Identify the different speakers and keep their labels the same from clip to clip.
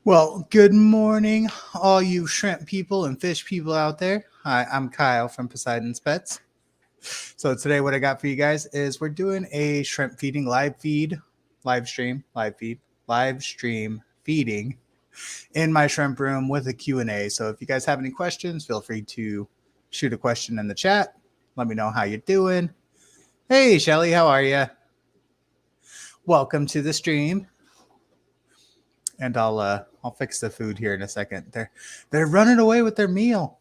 Speaker 1: Well, good morning, all you shrimp people and fish people out there. Hi, I'm Kyle from Poseidon's Pets. So today, what I got for you guys is we're doing a shrimp feeding live stream feeding in my shrimp room with a Q&A. So if you guys have any questions, feel free to shoot a question in the chat. Let me know how you're doing. Hey, Shelly, how are you? Welcome to the stream. And I'll fix the food here in a second. They're running away with their meal.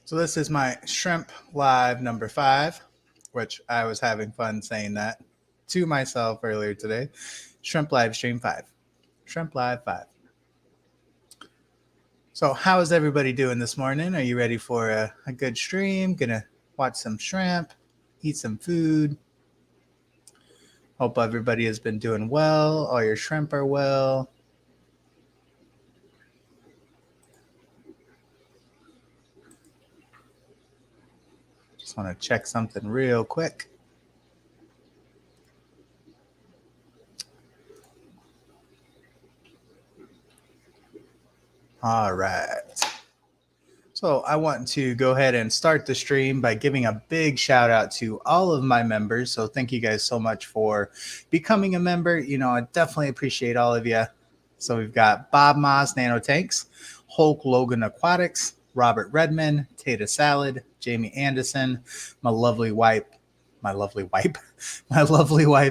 Speaker 1: So this is my shrimp live number 5, which I was having fun saying that to myself earlier today. Shrimp live stream 5. Shrimp live 5. So how is everybody doing this morning? Are you ready for a good stream? Gonna watch some shrimp, eat some food. Hope everybody has been doing well. All your shrimp are well. Just want to check something real quick. All right. So I want to go ahead and start the stream by giving a big shout out to all of my members. So thank you guys so much for becoming a member. You know, I definitely appreciate all of you. So we've got Bob Moss Nanotanks, Hulk Logan Aquatics, Robert Redman, Tata Salad, Jamie Anderson, my lovely wife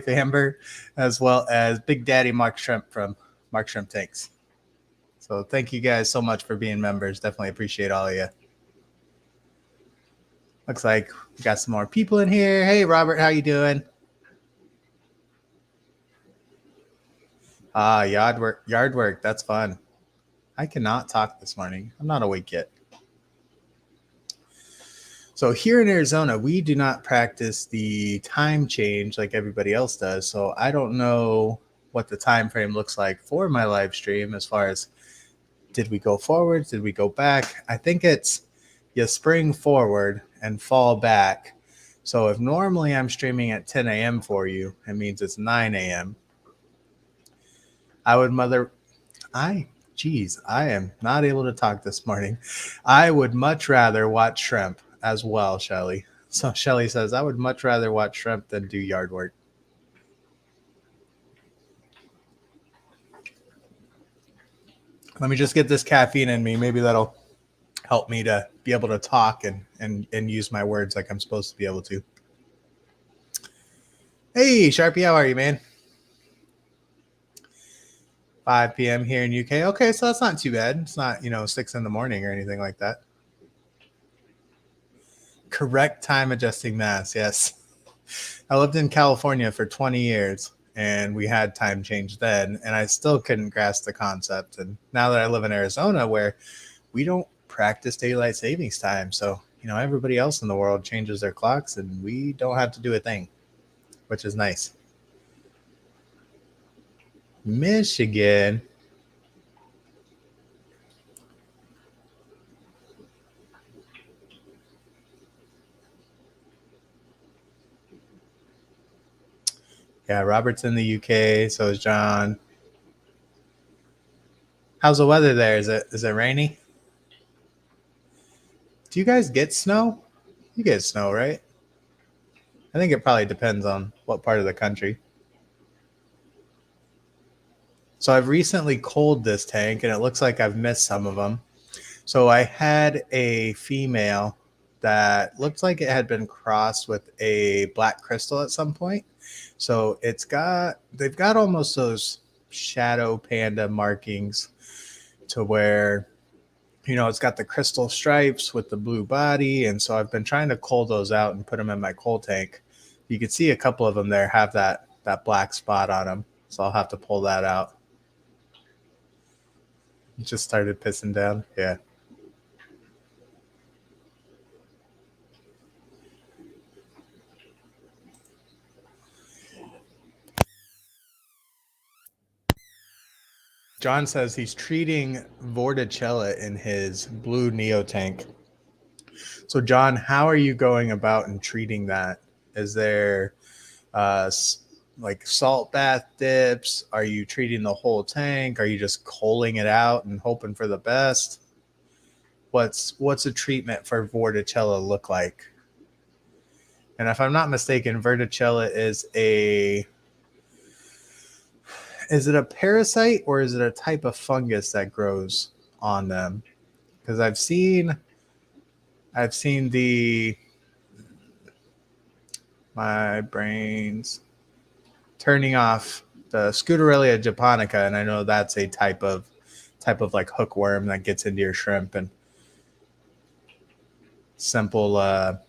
Speaker 1: Amber, as well as Big Daddy Mark Shrimp from Mark Shrimp Tanks. So thank you guys so much for being members. Definitely appreciate all of you. Looks like we got some more people in here. Hey, Robert, how you doing? Yard work. That's fun. I cannot talk this morning. I'm not awake yet. So here in Arizona, we do not practice the time change like everybody else does. So I don't know what the time frame looks like for my live stream as far as did we go forward? Did we go back? I think it's you spring forward and fall back. So if normally I'm streaming at 10 a.m. for you, it means it's 9 a.m. I am not able to talk this morning. I would much rather watch shrimp as well, Shelly. So Shelly says, I would much rather watch shrimp than do yard work. Let me just get this caffeine in me. Maybe that'll help me to be able to talk and use my words like I'm supposed to be able to. Hey, Sharpie, how are you, man? 5 p.m. here in UK. Okay, so that's not too bad. It's not, 6 in the morning or anything like that. Correct time adjusting mass, yes. I lived in California for 20 years, and we had time change then, and I still couldn't grasp the concept. And now that I live in Arizona, where we don't practice daylight savings time, so, everybody else in the world changes their clocks, and we don't have to do a thing, which is nice. Michigan. Yeah, Robert's in the UK, so is John. How's the weather there? Is it rainy? Do you guys get snow? You get snow, right? I think it probably depends on what part of the country. So I've recently cold this tank, and it looks like I've missed some of them. So I had a female that looked like it had been crossed with a black crystal at some point. So they've got almost those shadow panda markings to where, it's got the crystal stripes with the blue body. And so I've been trying to cull those out and put them in my coal tank. You can see a couple of them there have that black spot on them. So I'll have to pull that out. It just started pissing down. Yeah. John says he's treating Vorticella in his blue Neo tank. So, John, how are you going about and treating that? Is there like salt bath dips? Are you treating the whole tank? Are you just culling it out and hoping for the best? What's a treatment for Vorticella look like? And if I'm not mistaken, Vorticella is it a parasite or is it a type of fungus that grows on them? Because I've seen my brain's turning off the Scuterelia japonica, and I know that's a type of like hookworm that gets into your shrimp, and simple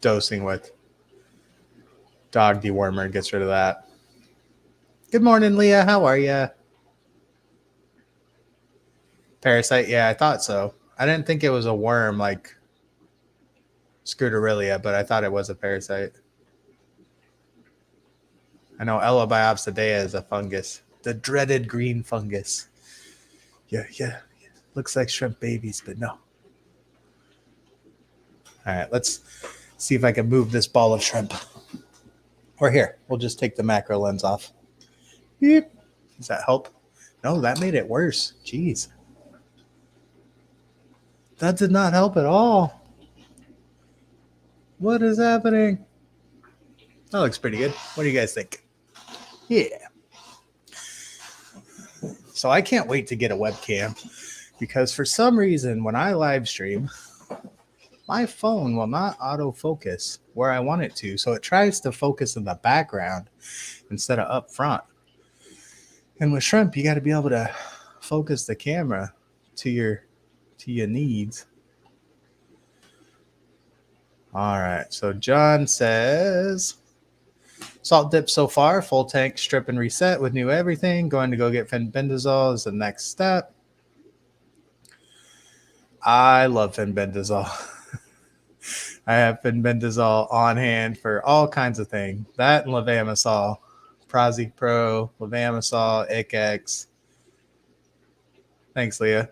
Speaker 1: dosing with dog dewormer gets rid of that. Good morning, Leah. How are you? Parasite? Yeah, I thought so. I didn't think it was a worm like Scuterelia, but I thought it was a parasite. I know Elabiopsidea is a fungus, the dreaded green fungus. Yeah. Looks like shrimp babies, but no. All right, let's see if I can move this ball of shrimp. Or here, we'll just take the macro lens off. Beep. Does that help? No, that made it worse. Jeez. That did not help at all. What is happening? That looks pretty good. What do you guys think? Yeah. So I can't wait to get a webcam because for some reason when I live stream, my phone will not autofocus where I want it to. So it tries to focus in the background instead of up front. And with shrimp, you got to be able to focus the camera to your needs. All right. So John says, salt dip so far, full tank, strip and reset with new everything. Going to go get fenbendazole is the next step. I love fenbendazole. I have fenbendazole on hand for all kinds of things. That and levamisole, Prozi Pro, levamisole, ICX. Thanks, Leah.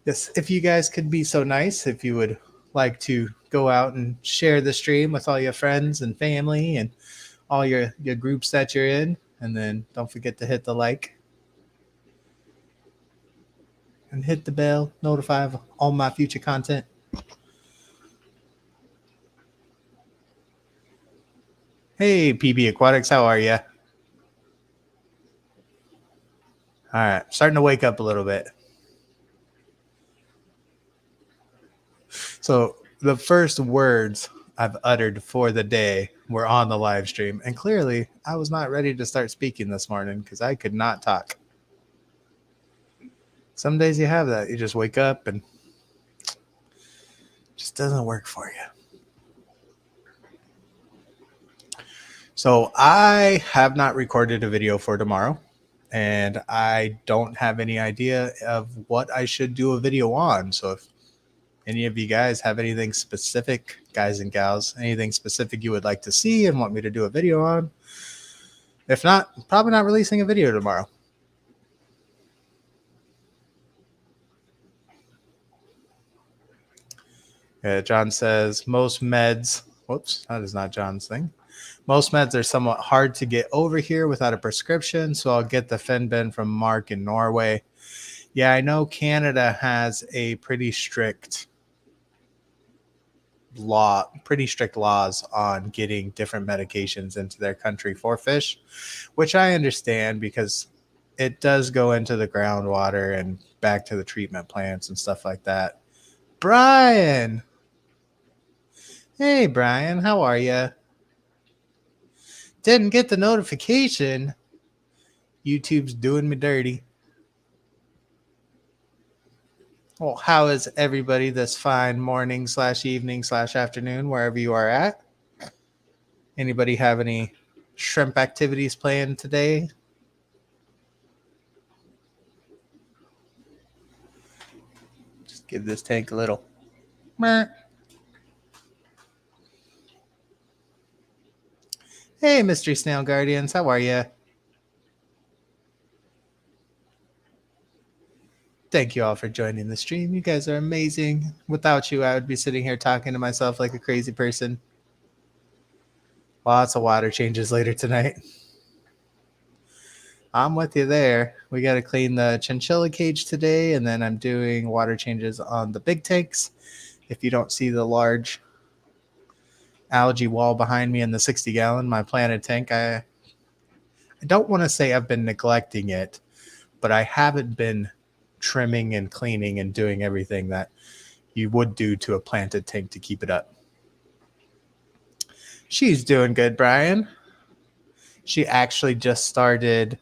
Speaker 1: Yes, if you guys could be so nice, if you would like to go out and share the stream with all your friends and family and all your groups that you're in. And then don't forget to hit the like and hit the bell, notify of all my future content. Hey, PB Aquatics, how are you? All right, starting to wake up a little bit. So the first words I've uttered for the day were on the live stream. And clearly, I was not ready to start speaking this morning because I could not talk. Some days you have that. You just wake up and it just doesn't work for you. So I have not recorded a video for tomorrow. And I don't have any idea of what I should do a video on. So if any of you guys have anything specific, guys and gals, anything specific you would like to see and want me to do a video on, if not, probably not releasing a video tomorrow. John says most meds, whoops, that is not John's thing. Most meds are somewhat hard to get over here without a prescription, so I'll get the Fenben from Mark in Norway. Yeah, I know Canada has a pretty strict laws on getting different medications into their country for fish, which I understand because it does go into the groundwater and back to the treatment plants and stuff like that. Brian! Hey, Brian, how are you? Didn't get the notification. YouTube's doing me dirty. Well, how is everybody this fine morning / evening / afternoon, wherever you are at? Anybody have any shrimp activities planned today? Just give this tank a little. Meh. Hey, Mystery Snail Guardians, how are you? Thank you all for joining the stream. You guys are amazing. Without you, I would be sitting here talking to myself like a crazy person. Lots of water changes later tonight. I'm with you there. We got to clean the chinchilla cage today, and then I'm doing water changes on the big tanks. If you don't see the large algae wall behind me in the 60-gallon, my planted tank, I don't want to say I've been neglecting it, but I haven't been trimming and cleaning and doing everything that you would do to a planted tank to keep it up. She's doing good, Brian. She actually just started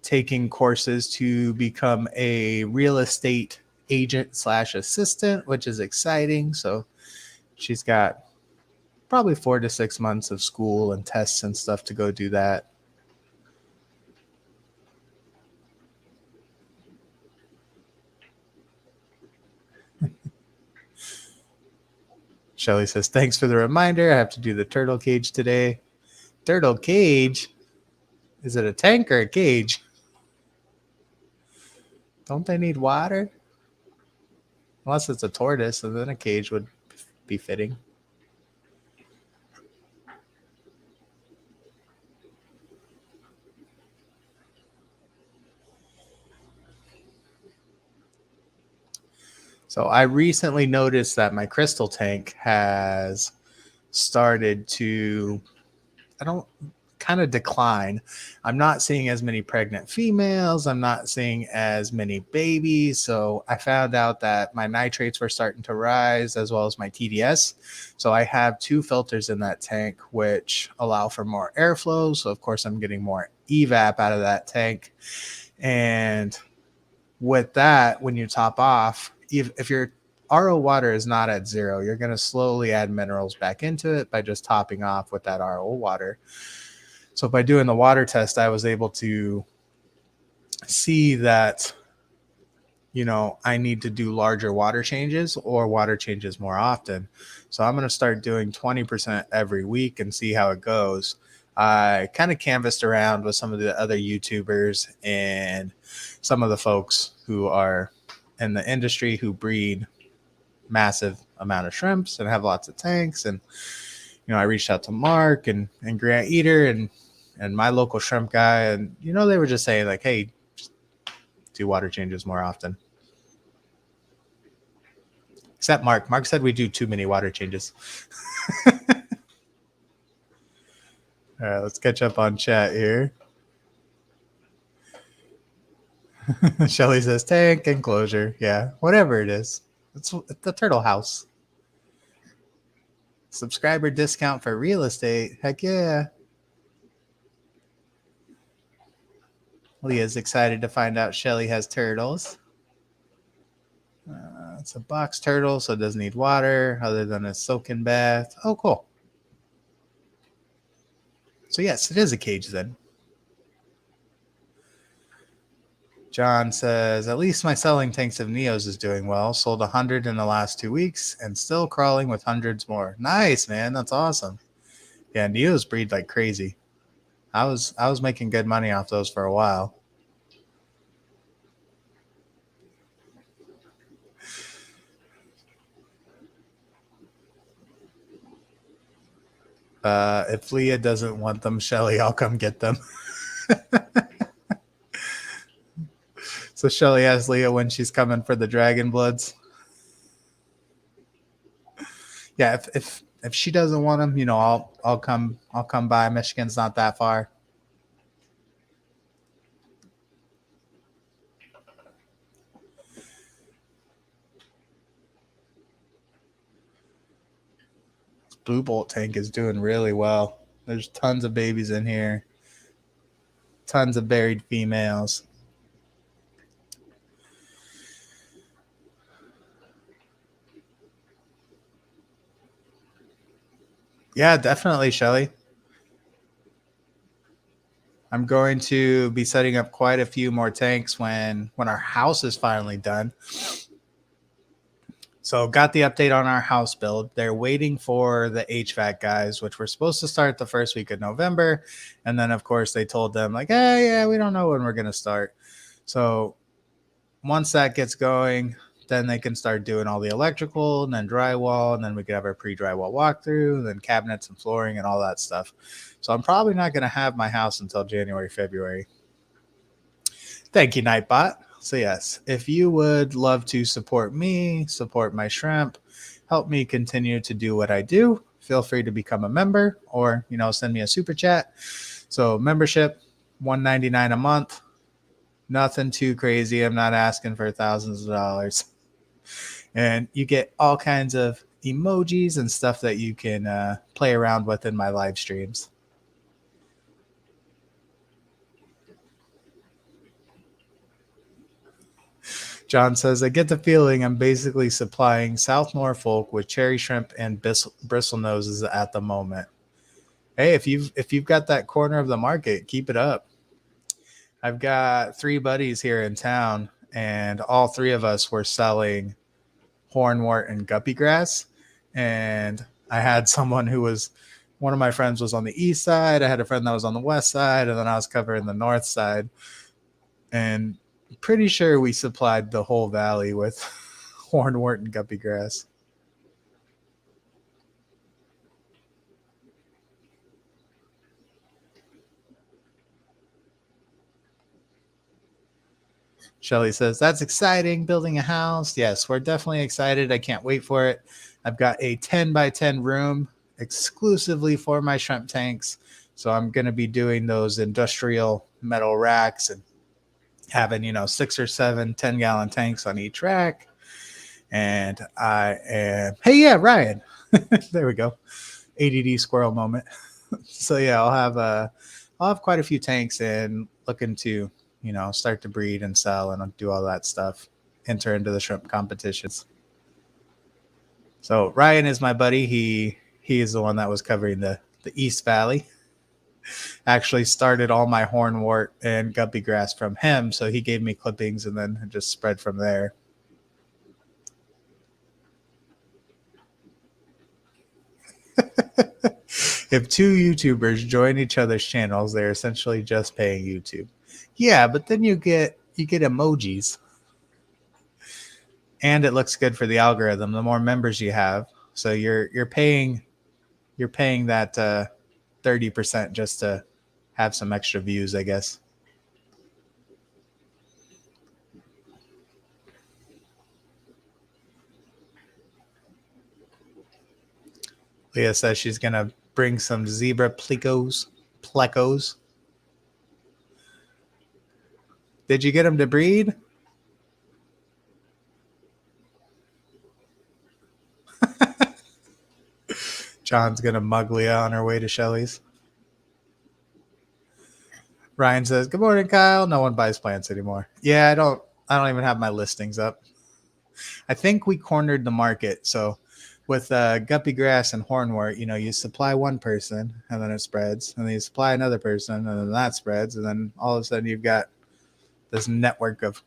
Speaker 1: taking courses to become a real estate agent / assistant, which is exciting. So she's got probably 4 to 6 months of school and tests and stuff to go do that. Shelly says, thanks for the reminder. I have to do the turtle cage today. Turtle cage? Is it a tank or a cage? Don't they need water? Unless it's a tortoise, and then a cage would be fitting. So I recently noticed that my crystal tank has started to, kind of decline. I'm not seeing as many pregnant females. I'm not seeing as many babies. So I found out that my nitrates were starting to rise as well as my TDS. So I have 2 filters in that tank, which allow for more airflow. So of course I'm getting more evap out of that tank. And with that, when you top off, if your RO water is not at 0, you're going to slowly add minerals back into it by just topping off with that RO water. So by doing the water test, I was able to see that, I need to do larger water changes or water changes more often. So I'm going to start doing 20% every week and see how it goes. I kind of canvassed around with some of the other YouTubers and some of the folks who are in the industry who breed massive amount of shrimps and have lots of tanks. And, I reached out to Mark and Grant Eater and my local shrimp guy. And, they were just saying like, hey, just do water changes more often. Except Mark. Mark said we do too many water changes. All right, let's catch up on chat here. Shelly says tank enclosure. Yeah, whatever it is. It's the turtle house. Subscriber discount for real estate. Heck yeah. Leah's excited to find out Shelly has turtles. It's a box turtle, so it doesn't need water other than a soaking bath. Oh, cool. So yes, it is a cage then. John says, at least my selling tanks of Neos is doing well. Sold 100 in the last 2 weeks and still crawling with hundreds more. Nice, man. That's awesome. Yeah, Neos breed like crazy. I was making good money off those for a while. If Leah doesn't want them, Shelly, I'll come get them. So Shelly asks Leah when she's coming for the Dragon Bloods. Yeah, if she doesn't want them, I'll come by. Michigan's not that far. This Blue Bolt tank is doing really well. There's tons of babies in here. Tons of buried females. Yeah, definitely, Shelly. I'm going to be setting up quite a few more tanks when our house is finally done. So got the update on our house build. They're waiting for the HVAC guys, which were supposed to start the first week of November. And then, of course, they told them like, hey, yeah, we don't know when we're going to start. So once that gets going, then they can start doing all the electrical and then drywall, and then we could have our pre-drywall walkthrough, and then cabinets and flooring and all that stuff. So I'm probably not going to have my house until January, February. Thank you, Nightbot. So yes, if you would love to support me, support my shrimp, help me continue to do what I do, feel free to become a member or, send me a super chat. So membership, $1.99 a month. Nothing too crazy. I'm not asking for thousands of dollars. And you get all kinds of emojis and stuff that you can play around with in my live streams. John says, I get the feeling I'm basically supplying South Norfolk with cherry shrimp and bristle noses at the moment. Hey, if you've got that corner of the market, keep it up. I've got 3 buddies here in town, and all 3 of us were selling hornwort and guppy grass. And I had someone one of my friends was on the east side. I had a friend that was on the west side, and then I was covering the north side. And pretty sure we supplied the whole valley with hornwort and guppy grass. Shelly says, that's exciting, building a house. Yes, we're definitely excited. I can't wait for it. I've got a 10 by 10 room exclusively for my shrimp tanks. So I'm going to be doing those industrial metal racks and having, 6 or 7 10-gallon tanks on each rack. And hey, yeah, Ryan. There we go. ADD squirrel moment. So yeah, I'll have quite a few tanks and looking to, start to breed and sell and do all that stuff, enter into the shrimp competitions. So Ryan is my buddy. He is the one that was covering the East Valley. Actually started all my hornwort and guppy grass from him. So he gave me clippings and then it just spread from there. If 2 YouTubers join each other's channels, they're essentially just paying YouTube. Yeah, but then you get emojis. And it looks good for the algorithm. The more members you have, so you're paying that 30% just to have some extra views, I guess. Leah says she's gonna bring some zebra plecos. Did you get them to breed? John's gonna mug Leah on her way to Shelly's. Ryan says, good morning, Kyle. No one buys plants anymore. Yeah, I don't even have my listings up. I think we cornered the market. So with guppy grass and hornwort, you supply one person and then it spreads, and then you supply another person and then that spreads, and then all of a sudden you've got this network of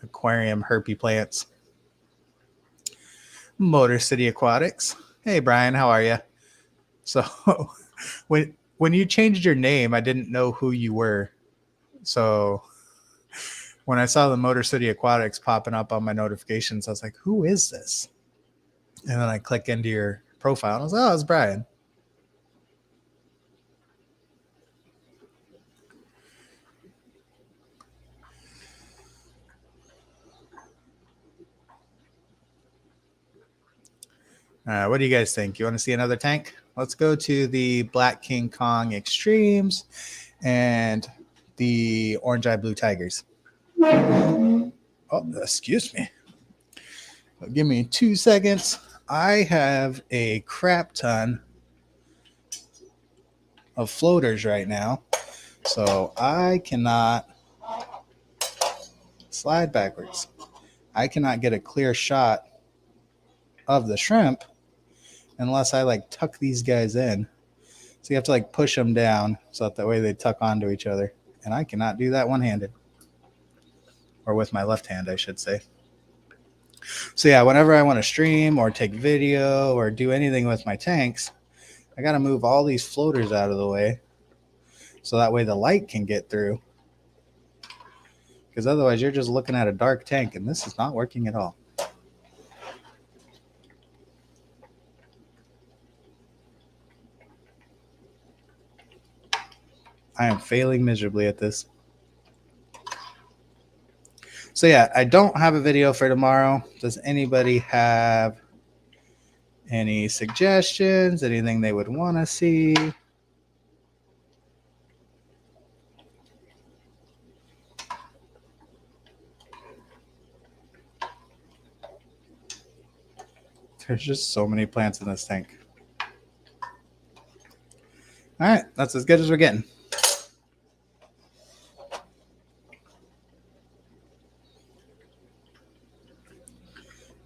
Speaker 1: aquarium herpy plants. Motor City Aquatics. Hey, Brian, how are you? So when you changed your name, I didn't know who you were. So when I saw the Motor City Aquatics popping up on my notifications, I was like, who is this? And then I click into your profile and I was like, oh, it's Brian. What do you guys think? You want to see another tank? Let's go to the Black King Kong Extremes and the Orange Eye Blue Tigers. Oh, excuse me. Give me 2 seconds. I have a crap ton of floaters right now, so I cannot slide backwards. I cannot get a clear shot of the shrimp unless I tuck these guys in. So you have to push them down so that way they tuck onto each other. And I cannot do that one-handed. Or with my left hand, I should say. So yeah, whenever I want to stream or take video or do anything with my tanks, I got to move all these floaters out of the way so that way the light can get through. because otherwise you're just looking at a dark tank, and this is not working at all. I am failing miserably at this. So yeah, I don't have a video for tomorrow. Does anybody have any suggestions? Anything they would want to see? There's just so many plants in this tank. All right, that's as good as we're getting.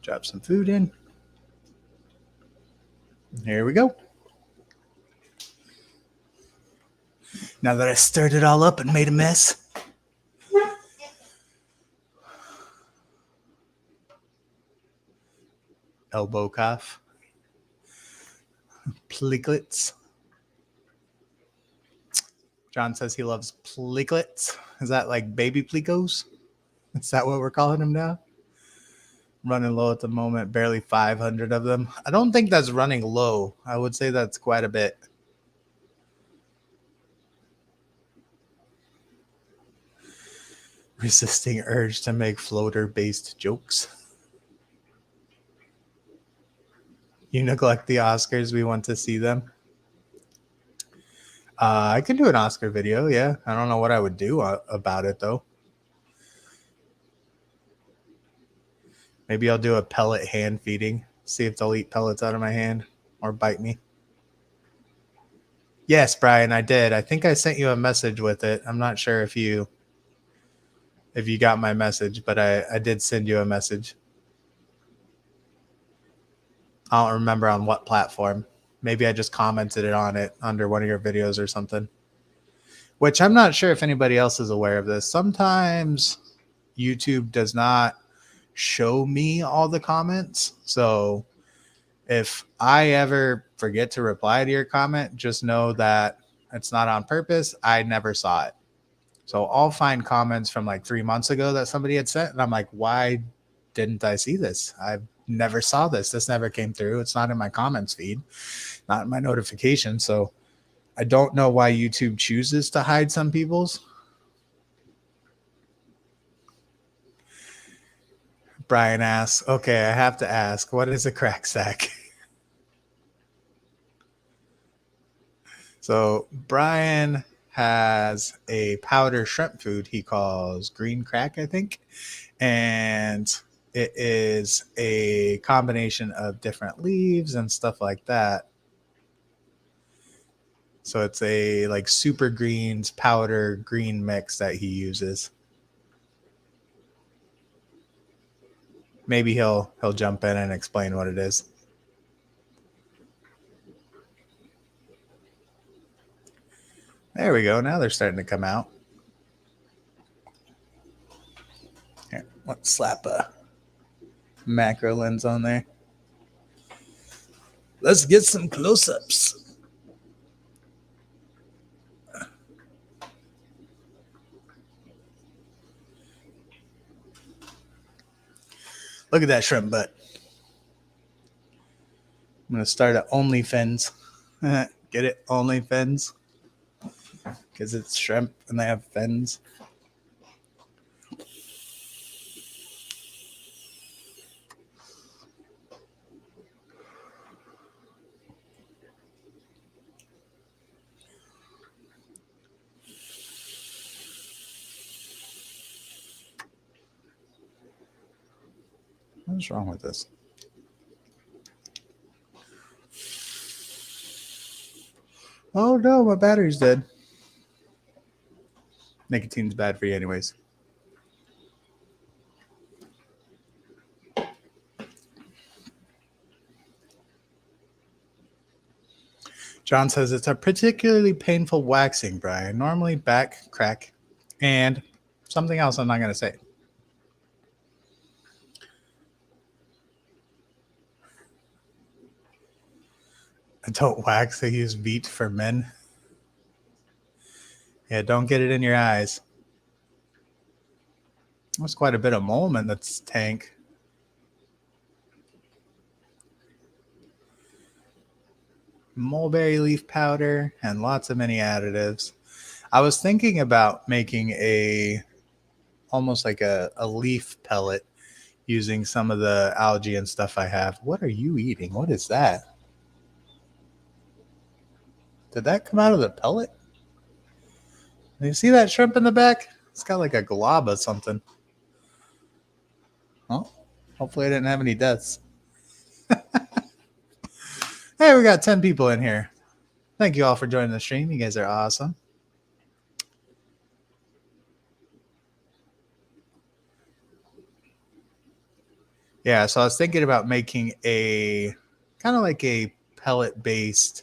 Speaker 1: Drop some food in. Here we go. Now that I stirred it all up and made a mess, elbow cough, pliglets. John says he loves pliglets. Is that like baby plicos? Is that what we're calling them now? Running low at the moment, barely 500 of them. I don't think that's running low. I would say that's quite a bit. Resisting urge to make floater-based jokes. You neglect the Oscars. We want to see them. I can do an Oscar video, yeah. I don't know what I would do about it, though. Maybe I'll do a pellet hand feeding. See if they'll eat pellets out of my hand or bite me. Yes, Brian, I did. I think I sent you a message with it. I'm not sure if you got my message, but I did send you a message. I don't remember on what platform. Maybe I just commented it on it under one of your videos or something. Which I'm not sure if anybody else is aware of this. Sometimes YouTube does not show me all the comments. So if I ever forget to reply to your comment, just know that it's not on purpose. I never saw it. So I'll find comments from like 3 months ago that somebody had sent, and I'm like, why didn't I see this? I never saw this. This never came through. It's not in my comments feed, not in my notification. So I don't know why YouTube chooses to hide some people's. Brian asks, okay, I have to ask, what is a crack sack? So Brian has a powder shrimp food he calls green crack, I think. And it is a combination of different leaves and stuff like that. So it's a like super greens powder green mix that he uses. Maybe he'll jump in and explain what it is. There we go. Now they're starting to come out. Here, let's slap a macro lens on there. Let's get some close-ups. Look at that shrimp butt. I'm going to start at OnlyFins. Get it? OnlyFins. Because it's shrimp and they have fins. What's wrong with this? Oh no, my battery's dead. Nicotine's bad for you anyways. John says it's a particularly painful waxing, Brian. Normally back, crack, and something else I'm not going to say. I don't wax. I use Veet for men. Yeah, don't get it in your eyes. There's quite a bit of mulm in this tank. Mulberry leaf powder and lots of many additives. I was thinking about making almost like a leaf pellet using some of the algae and stuff I have. What are you eating? What is that? Did that come out of the pellet? Do you see that shrimp in the back? It's got like a glob of something. Oh, hopefully I didn't have any deaths. Hey, we got 10 people in here. Thank you all for joining the stream. You guys are awesome. Yeah, so I was thinking about making a kind of like a pellet based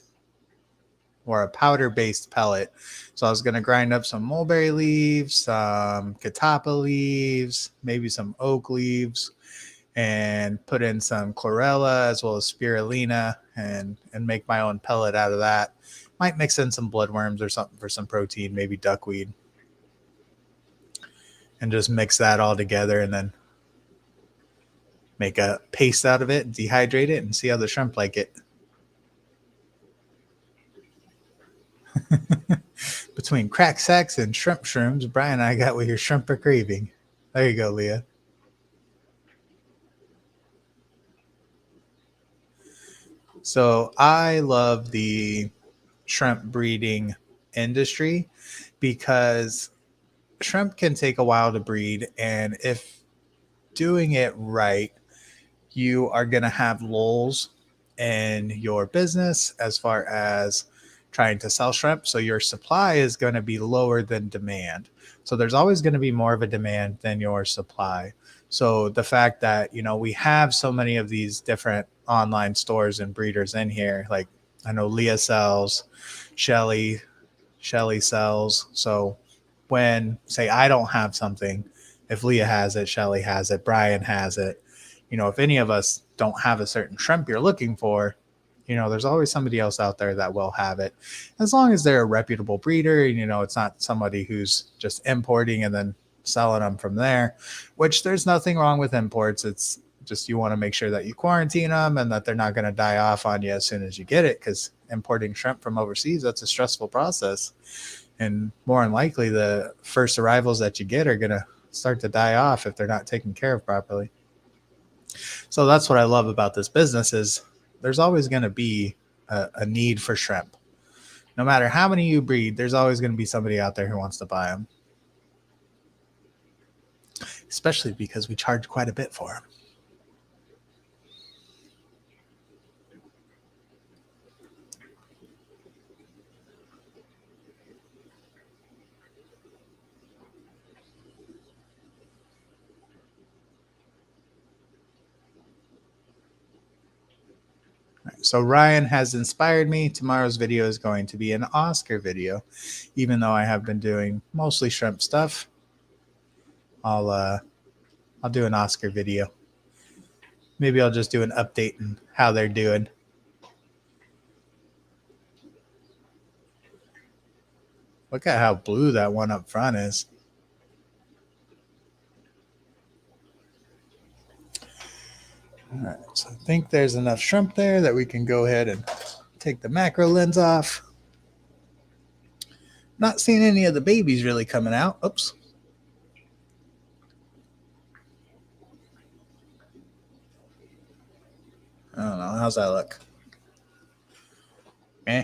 Speaker 1: or a powder based pellet. So I was going to grind up some mulberry leaves, some catappa leaves, maybe some oak leaves, and put in some chlorella as well as spirulina and make my own pellet out of that. Might mix in some bloodworms or something for some protein, maybe duckweed, and just mix that all together and then make a paste out of it, dehydrate it, and see how the shrimp like it. Between crack sacks and shrimp shrooms, Brian and I got what your shrimp are craving. There you go, Leah. So I love the shrimp breeding industry because shrimp can take a while to breed. And if doing it right, you are going to have lulls in your business as far as trying to sell shrimp. So your supply is going to be lower than demand. So there's always going to be more of a demand than your supply. So the fact that, we have so many of these different online stores and breeders in here, like I know Leah sells, Shelly sells. So when, say, I don't have something, if Leah has it, Shelly has it, Brian has it, if any of us don't have a certain shrimp you're looking for, there's always somebody else out there that will have it. As long as they're a reputable breeder, and, it's not somebody who's just importing and then selling them from there, which there's nothing wrong with imports. It's just you want to make sure that you quarantine them and that they're not going to die off on you as soon as you get it, because importing shrimp from overseas, that's a stressful process. And more than likely, the first arrivals that you get are going to start to die off if they're not taken care of properly. So that's what I love about this business is there's always going to be a need for shrimp. No matter how many you breed, there's always going to be somebody out there who wants to buy them. Especially because we charge quite a bit for them. So Ryan has inspired me. Tomorrow's video is going to be an Oscar video. Even though I have been doing mostly shrimp stuff, I'll do an Oscar video. Maybe I'll just do an update on how they're doing. Look at how blue that one up front is. All right, so I think there's enough shrimp there that we can go ahead and take the macro lens off. Not seeing any of the babies really coming out. Oops. I don't know. How's that look? Eh.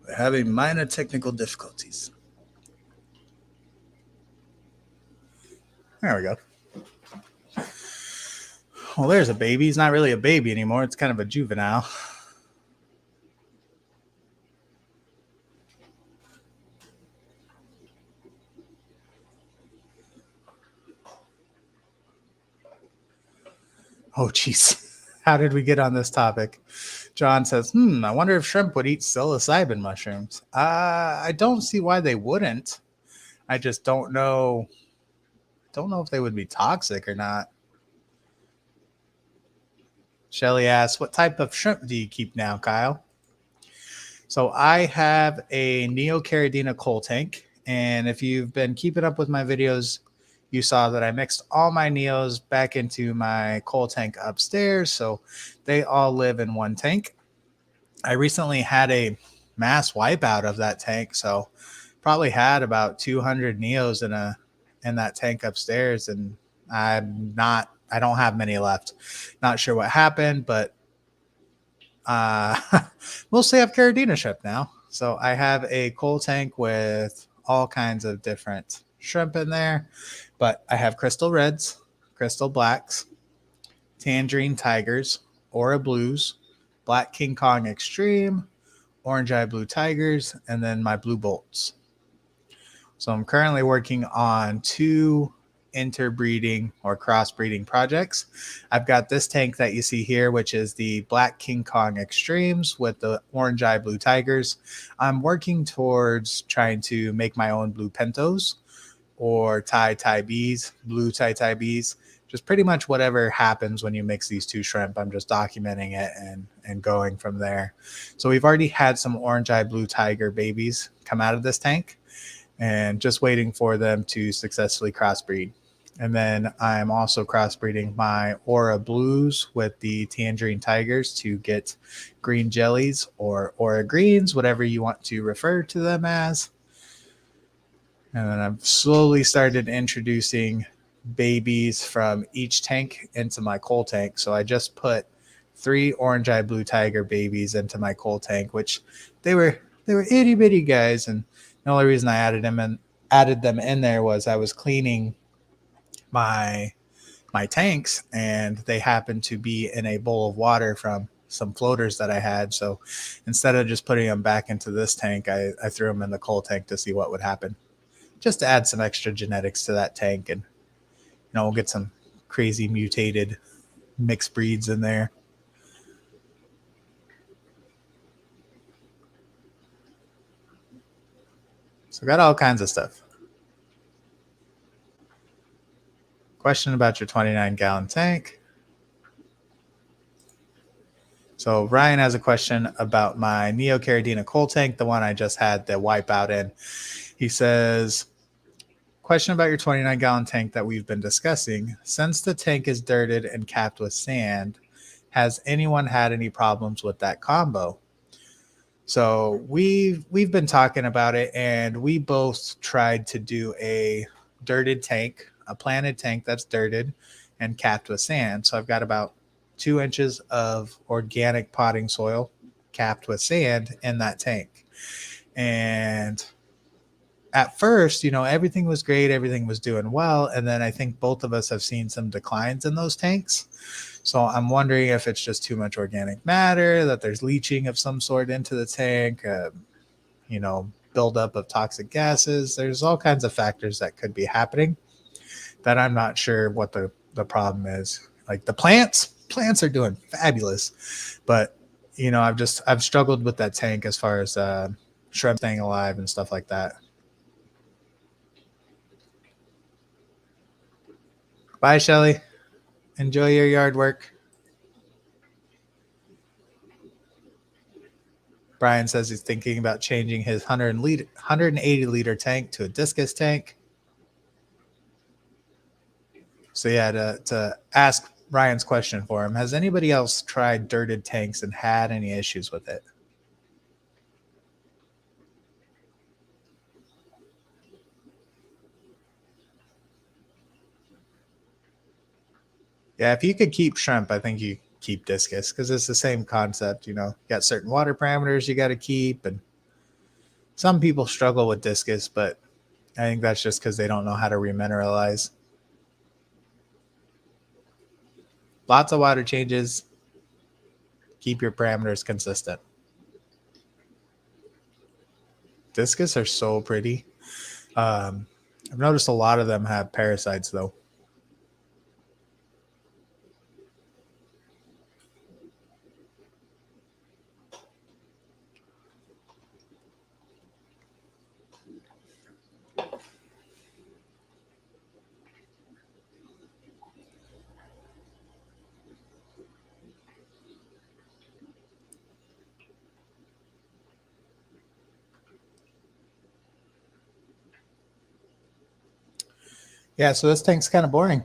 Speaker 1: We're having minor technical difficulties. There we go. Well, there's a baby. He's not really a baby anymore. It's kind of a juvenile. Oh, geez. How did we get on this topic? John says, I wonder if shrimp would eat psilocybin mushrooms. I don't see why they wouldn't. I just don't know. Don't know if they would be toxic or not. Shelly asks, what type of shrimp do you keep now, Kyle? So I have a Neocaridina coal tank, and if you've been keeping up with my videos, you saw that I mixed all my Neos back into my coal tank upstairs, so they all live in one tank. I recently had a mass wipeout of that tank, so probably had about 200 Neos in that tank upstairs, and I don't have many left. Not sure what happened, but uh, mostly have Caradina shrimp now. So I have a coal tank with all kinds of different shrimp in there, but I have crystal reds, crystal blacks, tangerine tigers, aura blues, black King Kong extreme, orange eye blue tigers, and then my blue bolts. So I'm currently working on two interbreeding or crossbreeding projects. I've got this tank that you see here, which is the Black King Kong Extremes with the orange eye blue tigers. I'm working towards trying to make my own blue pentos or Tai Bs, blue Tai Bs. Just pretty much whatever happens when you mix these two shrimp. I'm just documenting it and going from there. So we've already had some orange eye blue tiger babies come out of this tank and just waiting for them to successfully crossbreed. And then I'm also crossbreeding my Aura Blues with the Tangerine Tigers to get green jellies or Aura Greens, whatever you want to refer to them as. And then I've slowly started introducing babies from each tank into my coal tank. So I just put 3 orange eye blue tiger babies into my coal tank, which they were itty bitty guys, and the only reason I added them in there was I was cleaning my tanks, and they happened to be in a bowl of water from some floaters that I had. So instead of just putting them back into this tank, I threw them in the coal tank to see what would happen, just to add some extra genetics to that tank, and we'll get some crazy mutated mixed breeds in there. So got all kinds of stuff. Question about your 29-gallon tank. So Ryan has a question about my Neocaridina coal tank, the one I just had the wipeout in. He says, question about your 29-gallon tank that we've been discussing. Since the tank is dirted and capped with sand, has anyone had any problems with that combo? So we've been talking about it, and we both tried to do a dirted tank, a planted tank that's dirted and capped with sand. So I've got about 2 inches of organic potting soil capped with sand in that tank. And at first, everything was great, everything was doing well, and then I think both of us have seen some declines in those tanks. So I'm wondering if it's just too much organic matter, that there's leaching of some sort into the tank, buildup of toxic gases. There's all kinds of factors that could be happening that I'm not sure what the problem is. Like the plants are doing fabulous, but I've struggled with that tank as far as shrimp staying alive and stuff like that. Bye, Shelly. Enjoy your yard work. Brian says he's thinking about changing his 180 liter tank to a discus tank. So yeah, to ask Ryan's question for him, has anybody else tried dirted tanks and had any issues with it? Yeah, if you could keep shrimp, I think you keep discus because it's the same concept. You got certain water parameters you got to keep, and some people struggle with discus, but I think that's just because they don't know how to remineralize. Lots of water changes. Keep your parameters consistent. Discus are so pretty. I've noticed a lot of them have parasites, though. Yeah, so this tank's kind of boring.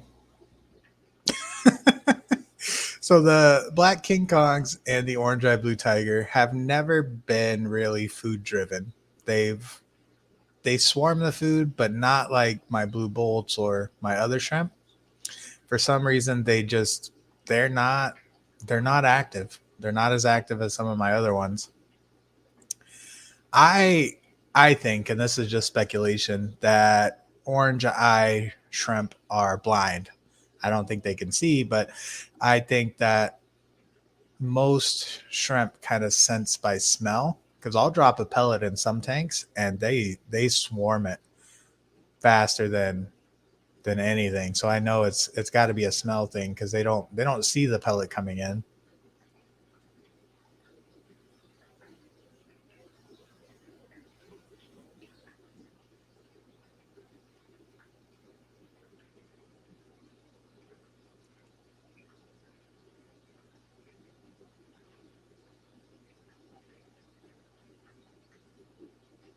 Speaker 1: So the black King Kongs and the orange eye blue tiger have never been really food driven. They've they swarm the food, but not like my blue bolts or my other shrimp. For some reason, they're not they're not active. They're not as active as some of my other ones. I I think, and this is just speculation, that orange eye shrimp are blind. I don't think they can see, but I think that most shrimp kind of sense by smell because I'll drop a pellet in some tanks and they swarm it faster than anything. So I know it's got to be a smell thing because they don't see the pellet coming in.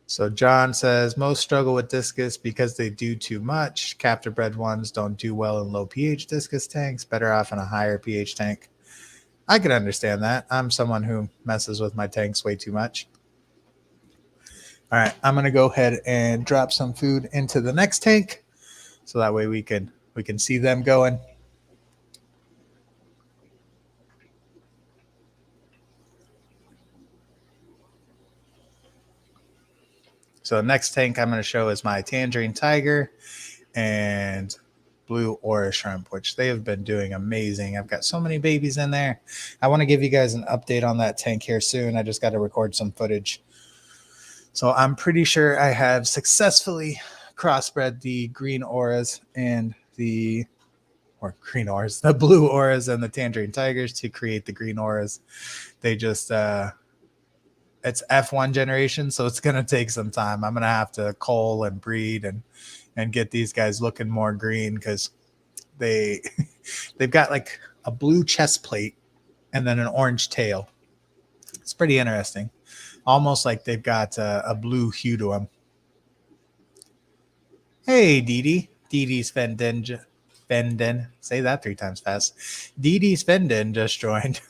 Speaker 1: So John says most struggle with discus because they do too much. Captive bred ones don't do well in low pH discus tanks. Better off in a higher pH tank. I can understand that. I'm someone who messes with my tanks way too much. All right, I'm gonna go ahead and drop some food into the next tank, so that way we can see them going. So the next tank I'm going to show is my tangerine tiger and blue aura shrimp, which they have been doing amazing. I've got so many babies in there. I want to give you guys an update on that tank here soon. I just got to record some footage. So I'm pretty sure I have successfully crossbred the green auras and the blue auras and the tangerine tigers to create the green auras. They just it's F1 generation, so it's gonna take some time. I'm gonna have to cull and breed and get these guys looking more green because they they've got like a blue chest plate and then an orange tail. It's pretty interesting, almost like they've got a blue hue to them. Hey, Dee Dee's Fenden. Say that three times fast. Dee Dee's Fenden just joined.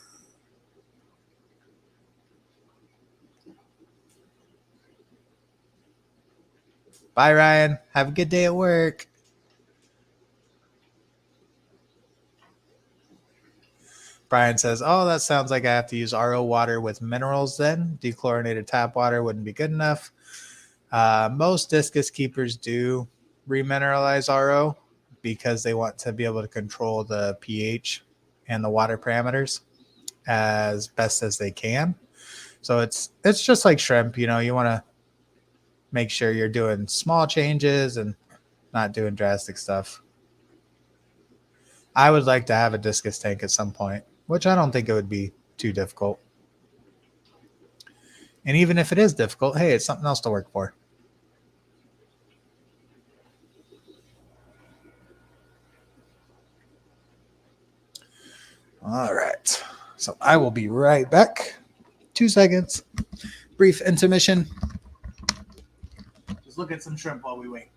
Speaker 1: Bye, Ryan. Have a good day at work. Brian says, "Oh, that sounds like I have to use RO water with minerals then. Dechlorinated tap water wouldn't be good enough." Most discus keepers do remineralize RO because they want to be able to control the pH and the water parameters as best as they can. So it's just like shrimp, you want to make sure you're doing small changes and not doing drastic stuff. I would like to have a discus tank at some point, which I don't think it would be too difficult. And even if it is difficult, hey, it's something else to work for. All right. So I will be right back. 2 seconds. Brief intermission. Just look at some shrimp while we wait.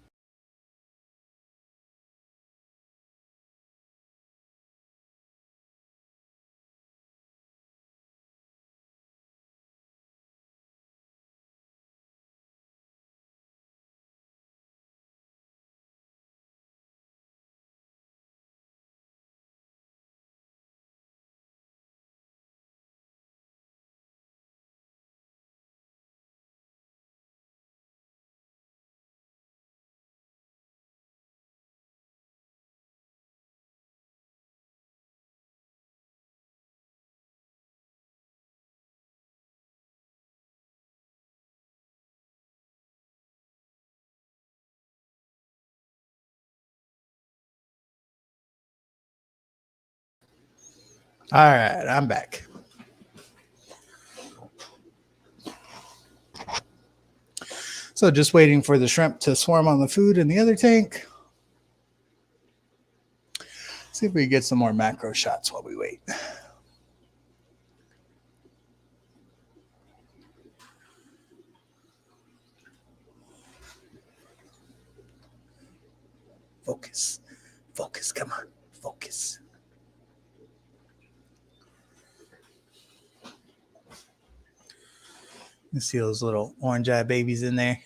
Speaker 1: All right, I'm back. So just waiting for the shrimp to swarm on the food in the other tank. See if we can get some more macro shots while we wait. Focus. Focus. Come on. Focus. You see those little orange eye babies in there?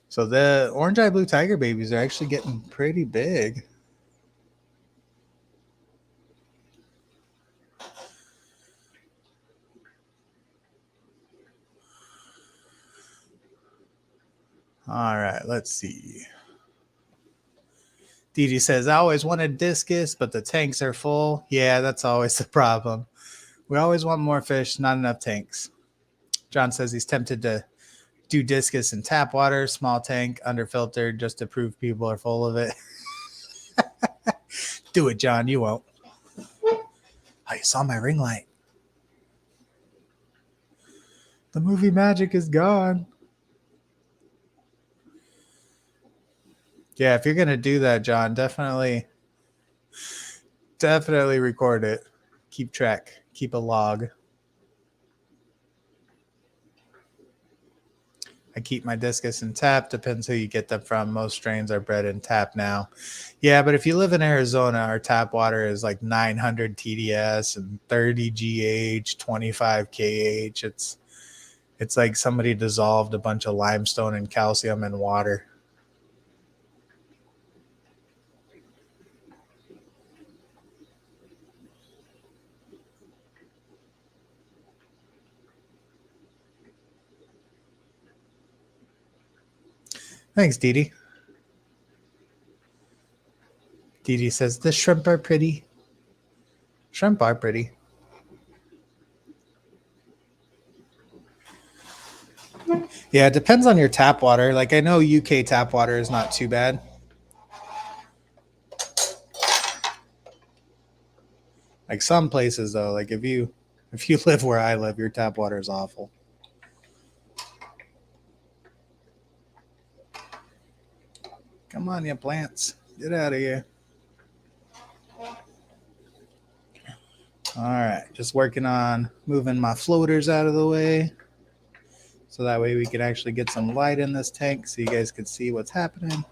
Speaker 1: So the orange eye blue tiger babies are actually getting pretty big. All right, let's see. DD says, I always wanted discus, but the tanks are full. Yeah, that's always the problem. We always want more fish, not enough tanks. John says he's tempted to do discus in tap water, small tank, underfiltered, just to prove people are full of it. Do it, John. You won't. Oh, you saw my ring light. The movie magic is gone. Yeah, if you're going to do that, John, definitely record it. Keep track. Keep a log. I keep my discus in tap. Depends who you get them from. Most strains are bred in tap now. Yeah, but if you live in Arizona, our tap water is like 900 TDS and 30 GH, 25 KH. It's like somebody dissolved a bunch of limestone and calcium in water. Thanks, Dee. Dee says, the shrimp are pretty. Shrimp are pretty. Yeah, it depends on your tap water. Like, I know UK tap water is not too bad. Like some places, though, like if you live where I live, your tap water is awful. Come on, you plants. Get out of here. All right, just working on moving my floaters out of the way. So that way we can actually get some light in this tank so you guys can see what's happening.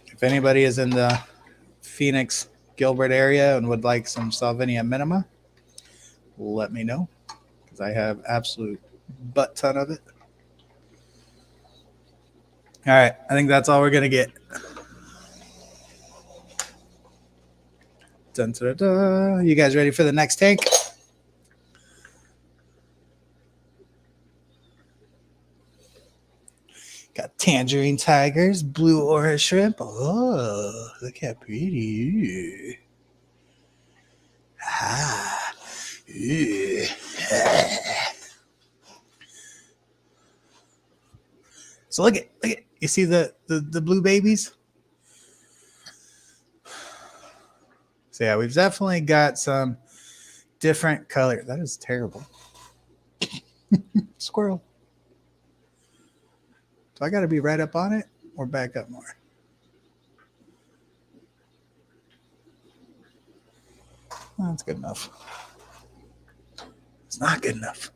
Speaker 1: If anybody is in the Phoenix, Gilbert area and would like some Salvinia minima, let me know because I have absolute butt ton of it. All right, I think that's all we're going to get. Dun, dun, dun. You guys ready for the next tank? Got tangerine tigers, blue aura shrimp. Oh, look how pretty. Ah. So look at you see the blue babies? So yeah, we've definitely got some different color. That is terrible. Squirrel. Do I got to be right up on it or back up more? Oh, that's good enough. It's not good enough.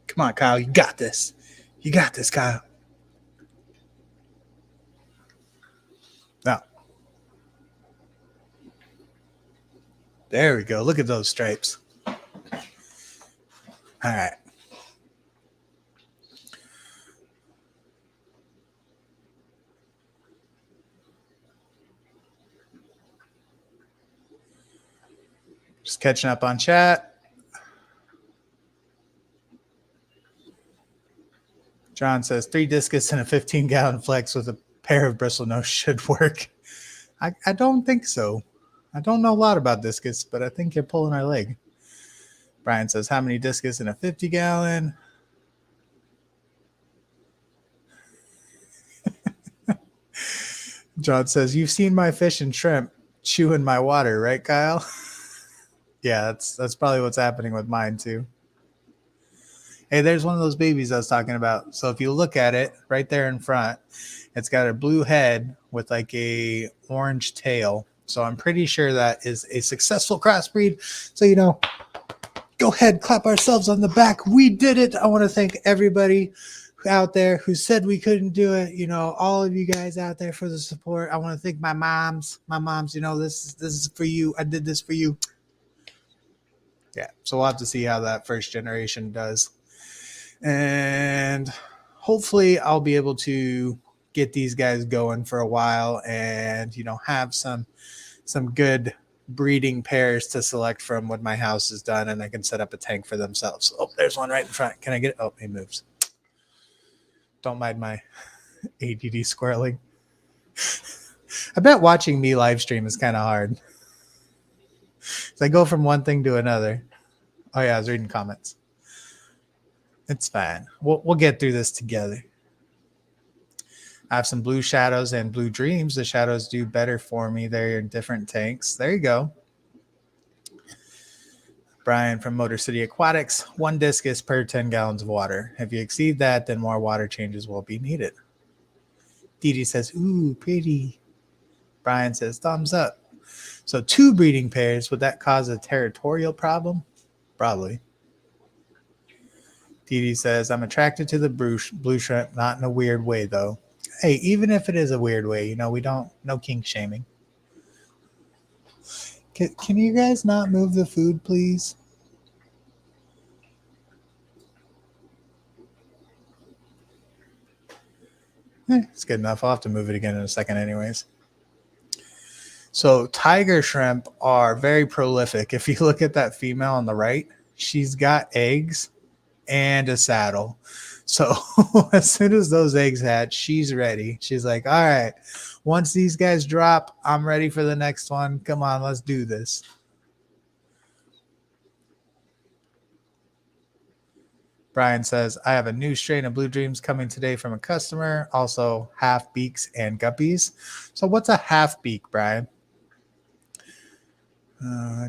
Speaker 1: Come on, Kyle. You got this. You got this, Kyle. Now. There we go. Look at those stripes. All right. Just catching up on chat. John says 3 discus and a 15-gallon flex with a pair of bristlenose should work. I don't think so. I don't know a lot about discus, but I think you're pulling our leg. Brian says, how many discus in a 50-gallon? John says, you've seen my fish and shrimp chewing my water, right, Kyle? Yeah, that's probably what's happening with mine too. Hey, there's one of those babies I was talking about. So if you look at it right there in front, it's got a blue head with like a orange tail. So I'm pretty sure that is a successful crossbreed. So, go ahead, clap ourselves on the back. We did it. I want to thank everybody out there who said we couldn't do it. You know, all of you guys out there for the support. I want to thank my moms. You know, this is for you. I did this for you. Yeah, so we'll have to see how that first generation does. And hopefully I'll be able to get these guys going for a while and, you know, have some good breeding pairs to select from when my house is done and I can set up a tank for themselves. Oh, there's one right in front. Can I get it? Oh, he moves. Don't mind my ADD squirreling. I bet watching me live stream is kind of hard. So I go from one thing to another. Oh yeah, I was reading comments. It's fine. We'll get through this together. I have some blue shadows and blue dreams. The shadows do better for me. They're in different tanks. There you go. Brian from Motor City Aquatics. 1 discus per 10 gallons of water. If you exceed that, then more water changes will be needed. Didi says, ooh, pretty. Brian says, thumbs up. So 2 breeding pairs, would that cause a territorial problem? Probably. Didi says, I'm attracted to the blue shrimp, not in a weird way, though. Hey, even if it is a weird way, you know, we don't, no kink shaming. Can you guys not move the food, please? It's good enough. I'll have to move it again in a second anyways. So tiger shrimp are very prolific. If you look at that female on the right, she's got eggs and a saddle. So as soon as those eggs hatch, she's ready. She's like, all right, once these guys drop, I'm ready for the next one. Come on, let's do this. Brian says, I have a new strain of blue dreams coming today from a customer. Also half beaks and guppies. So what's a half beak, Brian?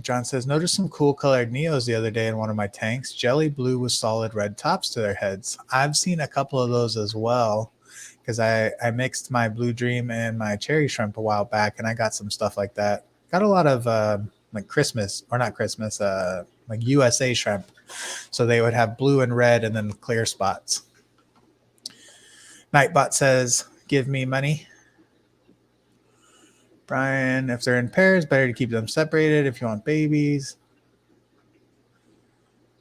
Speaker 1: John says, noticed some cool colored Neos the other day in one of my tanks. Jelly blue with solid red tops to their heads. I've seen a couple of those as well because I mixed my blue dream and my cherry shrimp a while back, and I got some stuff like that. Got a lot of like Christmas, or not Christmas, like USA shrimp. So they would have blue and red and then clear spots. Nightbot says, give me money. Brian, if they're in pairs, better to keep them separated if you want babies.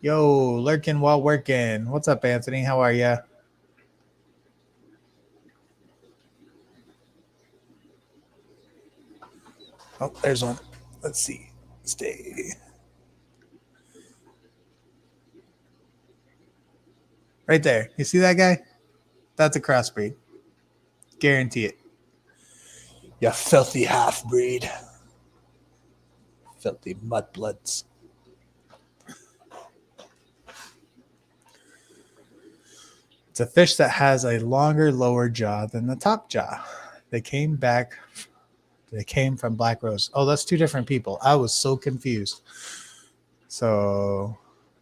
Speaker 1: Yo, lurking while working. What's up, Anthony? How are ya? Oh, there's one. Let's see. Stay. Right there. You see that guy? That's a crossbreed. Guarantee it. You filthy half-breed. Filthy mudbloods. It's a fish that has a longer lower jaw than the top jaw. They came from Black Rose. Oh, that's 2 different people. I was so confused. So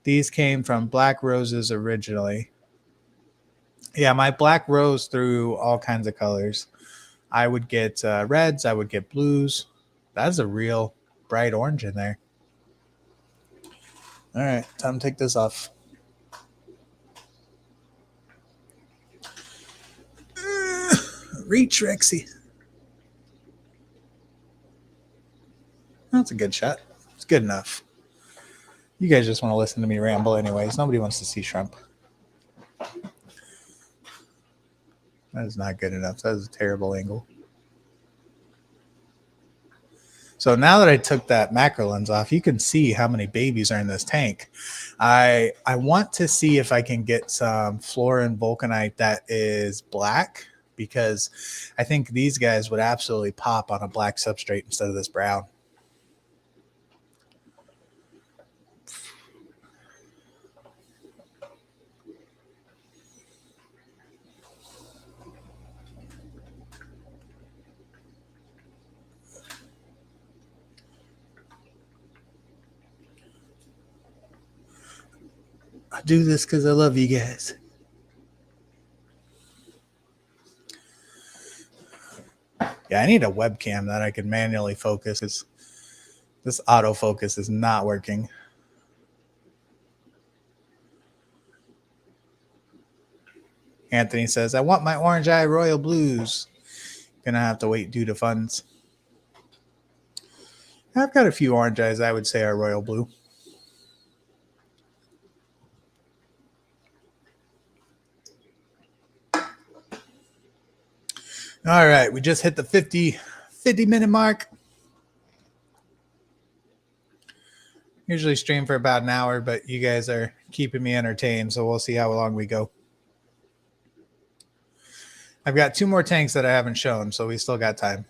Speaker 1: these came from Black Roses originally. Yeah, my Black Rose threw all kinds of colors. I would get reds. I would get blues. That's a real bright orange in there. All right, time to take this off. Reach, Rexy. That's a good shot. It's good enough. You guys just want to listen to me ramble anyways. Nobody wants to see shrimp. That is not good enough. That is a terrible angle. So now that I took that macro lens off, you can see how many babies are in this tank. I want to see if I can get some Florin vulcanite that is black, because I think these guys would absolutely pop on a black substrate instead of this brown. I do this because I love you guys. Yeah, I need a webcam that I can manually focus. This autofocus is not working. Anthony says, I want my Orange Eye Royal Blues. Gonna have to wait due to funds. I've got a few Orange Eyes I would say are Royal Blue. All right, we just hit the 50 minute mark. Usually stream for about an hour, but you guys are keeping me entertained, so we'll see how long we go. I've got 2 more tanks that I haven't shown, so we still got time.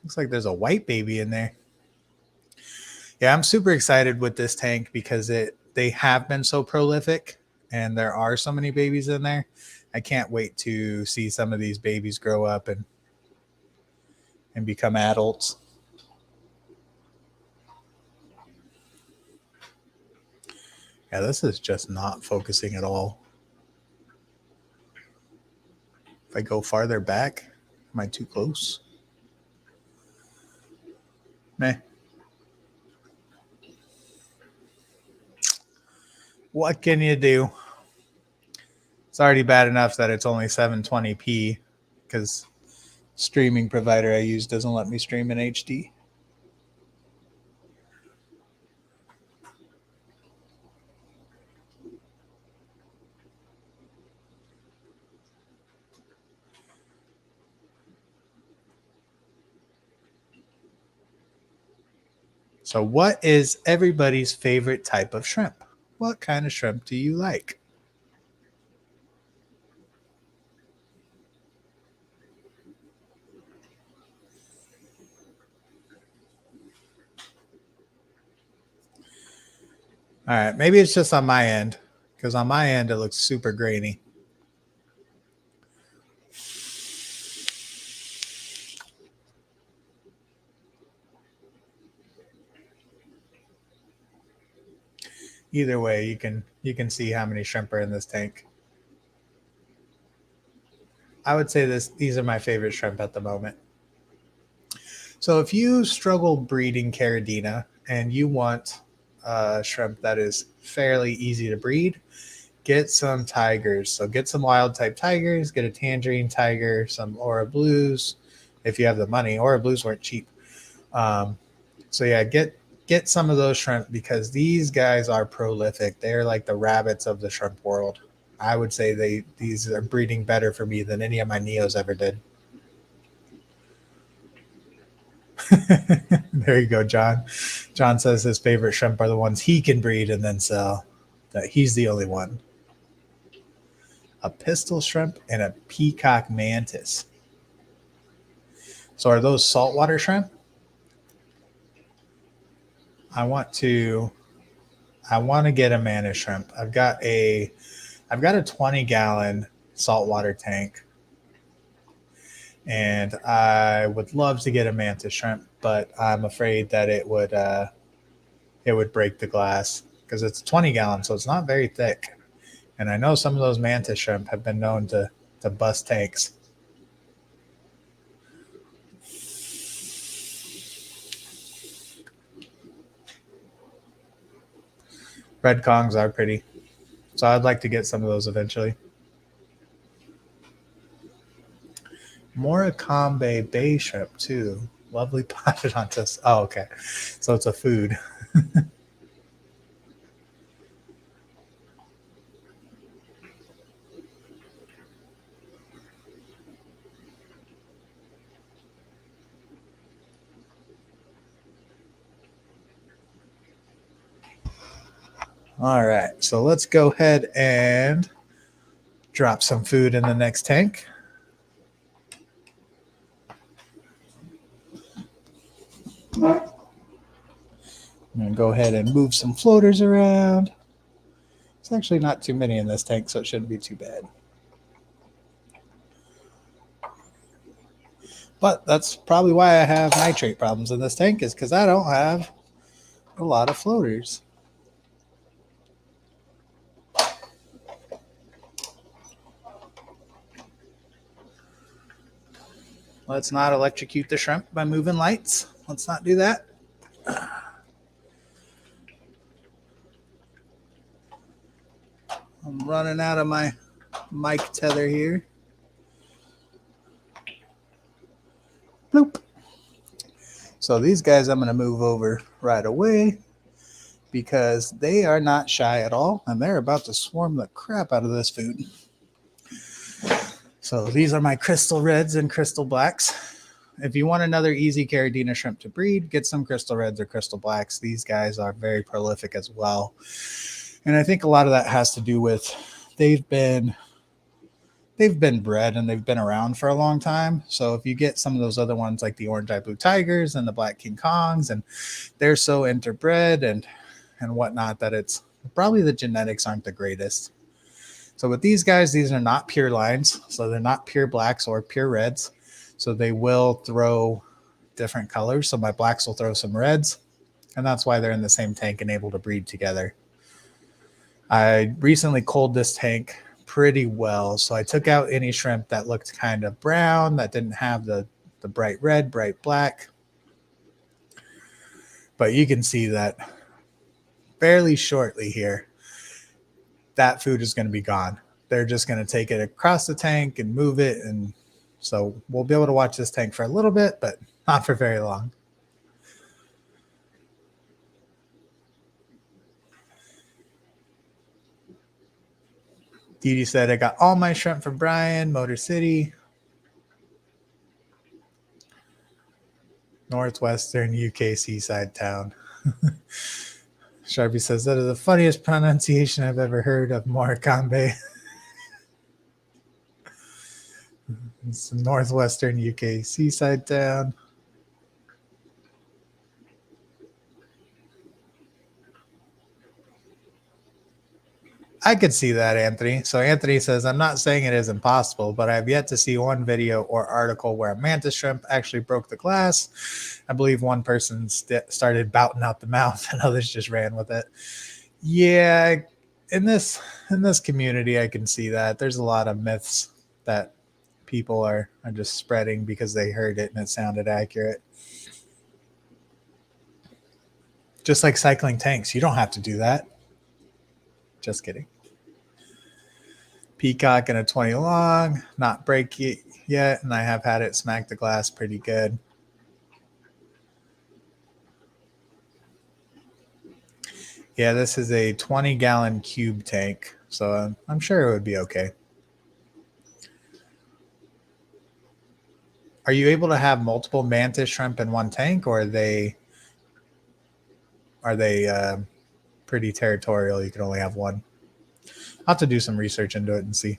Speaker 1: Looks like there's a white baby in there. Yeah, I'm super excited with this tank because they have been so prolific and there are so many babies in there. I can't wait to see some of these babies grow up and become adults. Yeah, this is just not focusing at all. If I go farther back, am I too close? Meh. What can you do? It's already bad enough that it's only 720p because streaming provider I use doesn't let me stream in HD. So what is everybody's favorite type of shrimp? What kind of shrimp do you like? All right, maybe it's just on my end because on my end it looks super grainy. Either way, you can see how many shrimp are in this tank. I would say these are my favorite shrimp at the moment. So if you struggle breeding Caridina and you want a shrimp that is fairly easy to breed, get some tigers. So get some wild type tigers, get a tangerine tiger, some Aura Blues if you have the money. Aura Blues weren't cheap. So yeah, get some of those shrimp because these guys are prolific. They're like the rabbits of the shrimp world. I would say these are breeding better for me than any of my Neos ever did. There you go, John. John says his favorite shrimp are the ones he can breed and then sell. That he's the only one. A pistol shrimp and a peacock mantis. So are those saltwater shrimp? I want to get a mantis shrimp. I've got a 20-gallon saltwater tank. And I would love to get a mantis shrimp, but I'm afraid that it would break the glass because it's 20 gallons, so it's not very thick. And I know some of those mantis shrimp have been known to bust tanks. Red Kongs are pretty. So I'd like to get some of those eventually. Moricambe Bay shrimp too. Lovely potted on this. Oh, okay. So it's a food. All right. So let's go ahead and drop some food in the next tank. I'm going to go ahead and move some floaters around. It's actually not too many in this tank, so it shouldn't be too bad. But that's probably why I have nitrate problems in this tank, is because I don't have a lot of floaters. Let's not electrocute the shrimp by moving lights. Let's not do that. I'm running out of my mic tether here. Bloop. So these guys I'm going to move over right away because they are not shy at all and they're about to swarm the crap out of this food. So these are my crystal reds and crystal blacks. If you want another easy Caridina shrimp to breed, get some crystal reds or crystal blacks. These guys are very prolific as well. And I think a lot of that has to do with they've been bred and they've been around for a long time. So if you get some of those other ones like the orange eye blue tigers and the black King Kongs, and they're so interbred and whatnot that it's probably the genetics aren't the greatest. So with these guys, these are not pure lines. So they're not pure blacks or pure reds. So they will throw different colors. So my blacks will throw some reds, and that's why they're in the same tank and able to breed together. I recently culled this tank pretty well. So I took out any shrimp that looked kind of brown, that didn't have the bright red, bright black. But you can see that fairly shortly here, that food is going to be gone. They're just going to take it across the tank and move it. And so we'll be able to watch this tank for a little bit, but not for very long. Dee Dee said, I got all my shrimp from Brian, Motor City, Northwestern UK seaside town. Sharpie says, that is the funniest pronunciation I've ever heard of Morecambe. It's a Northwestern UK seaside town. I could see that, Anthony. So Anthony says, I'm not saying it is impossible, but I have yet to see one video or article where a mantis shrimp actually broke the glass. I believe one person started bouting out the mouth and others just ran with it. Yeah, in this community, I can see that. There's a lot of myths that people are just spreading because they heard it and it sounded accurate. Just like cycling tanks. You don't have to do that. Just kidding. Peacock and a 20 long, not break it yet, and I have had it smack the glass pretty good. Yeah, this is a 20-gallon cube tank, so I'm sure it would be okay. Are you able to have multiple mantis shrimp in one tank, or are they pretty territorial? You can only have one. I'll have to do some research into it and see.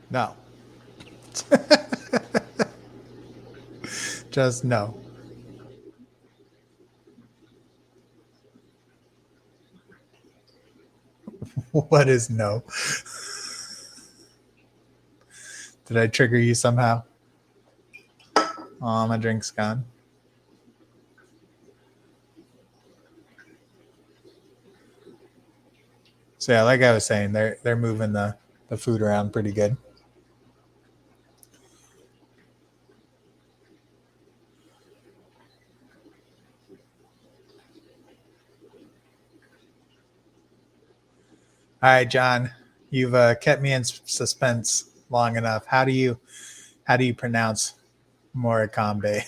Speaker 1: No. Just no. What is no? Did I trigger you somehow? Oh, my drink's gone. So yeah, like I was saying, they're moving the food around pretty good. All right, John, you've kept me in suspense long enough. How do you pronounce Morecambe?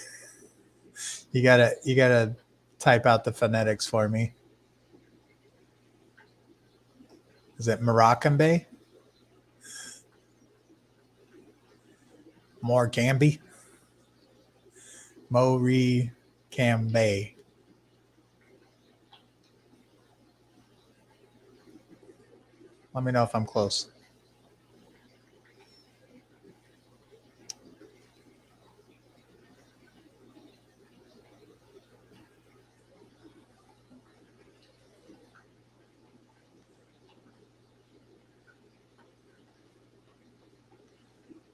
Speaker 1: You gotta type out the phonetics for me. Is it Morecambe? Morecambe? Morecambe. Let me know if I'm close.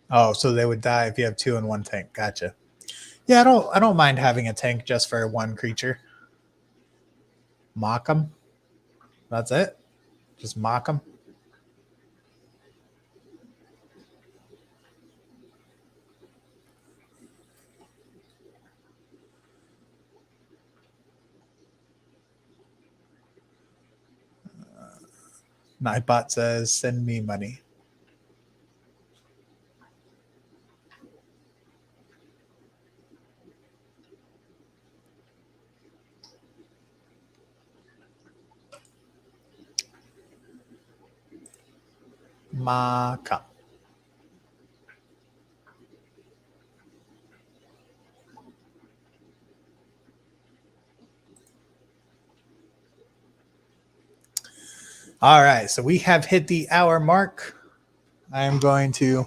Speaker 1: Oh, so they would die if you have two in one tank. Gotcha. Yeah, I don't mind having a tank just for one creature. Mock them. That's it. Just mock them. Nightbot says, "Send me money." Mock up. All right, so we have hit the hour mark. I am going to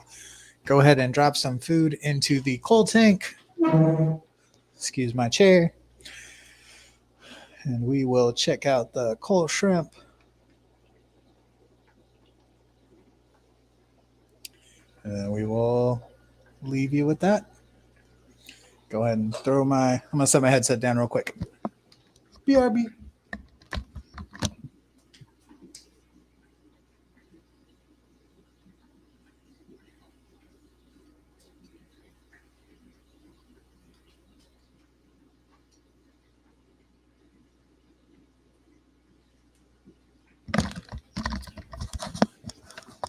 Speaker 1: go ahead and drop some food into the cold tank. Excuse my chair. And we will check out the cold shrimp. And we will leave you with that. Go ahead and I'm going to set my headset down real quick. BRB.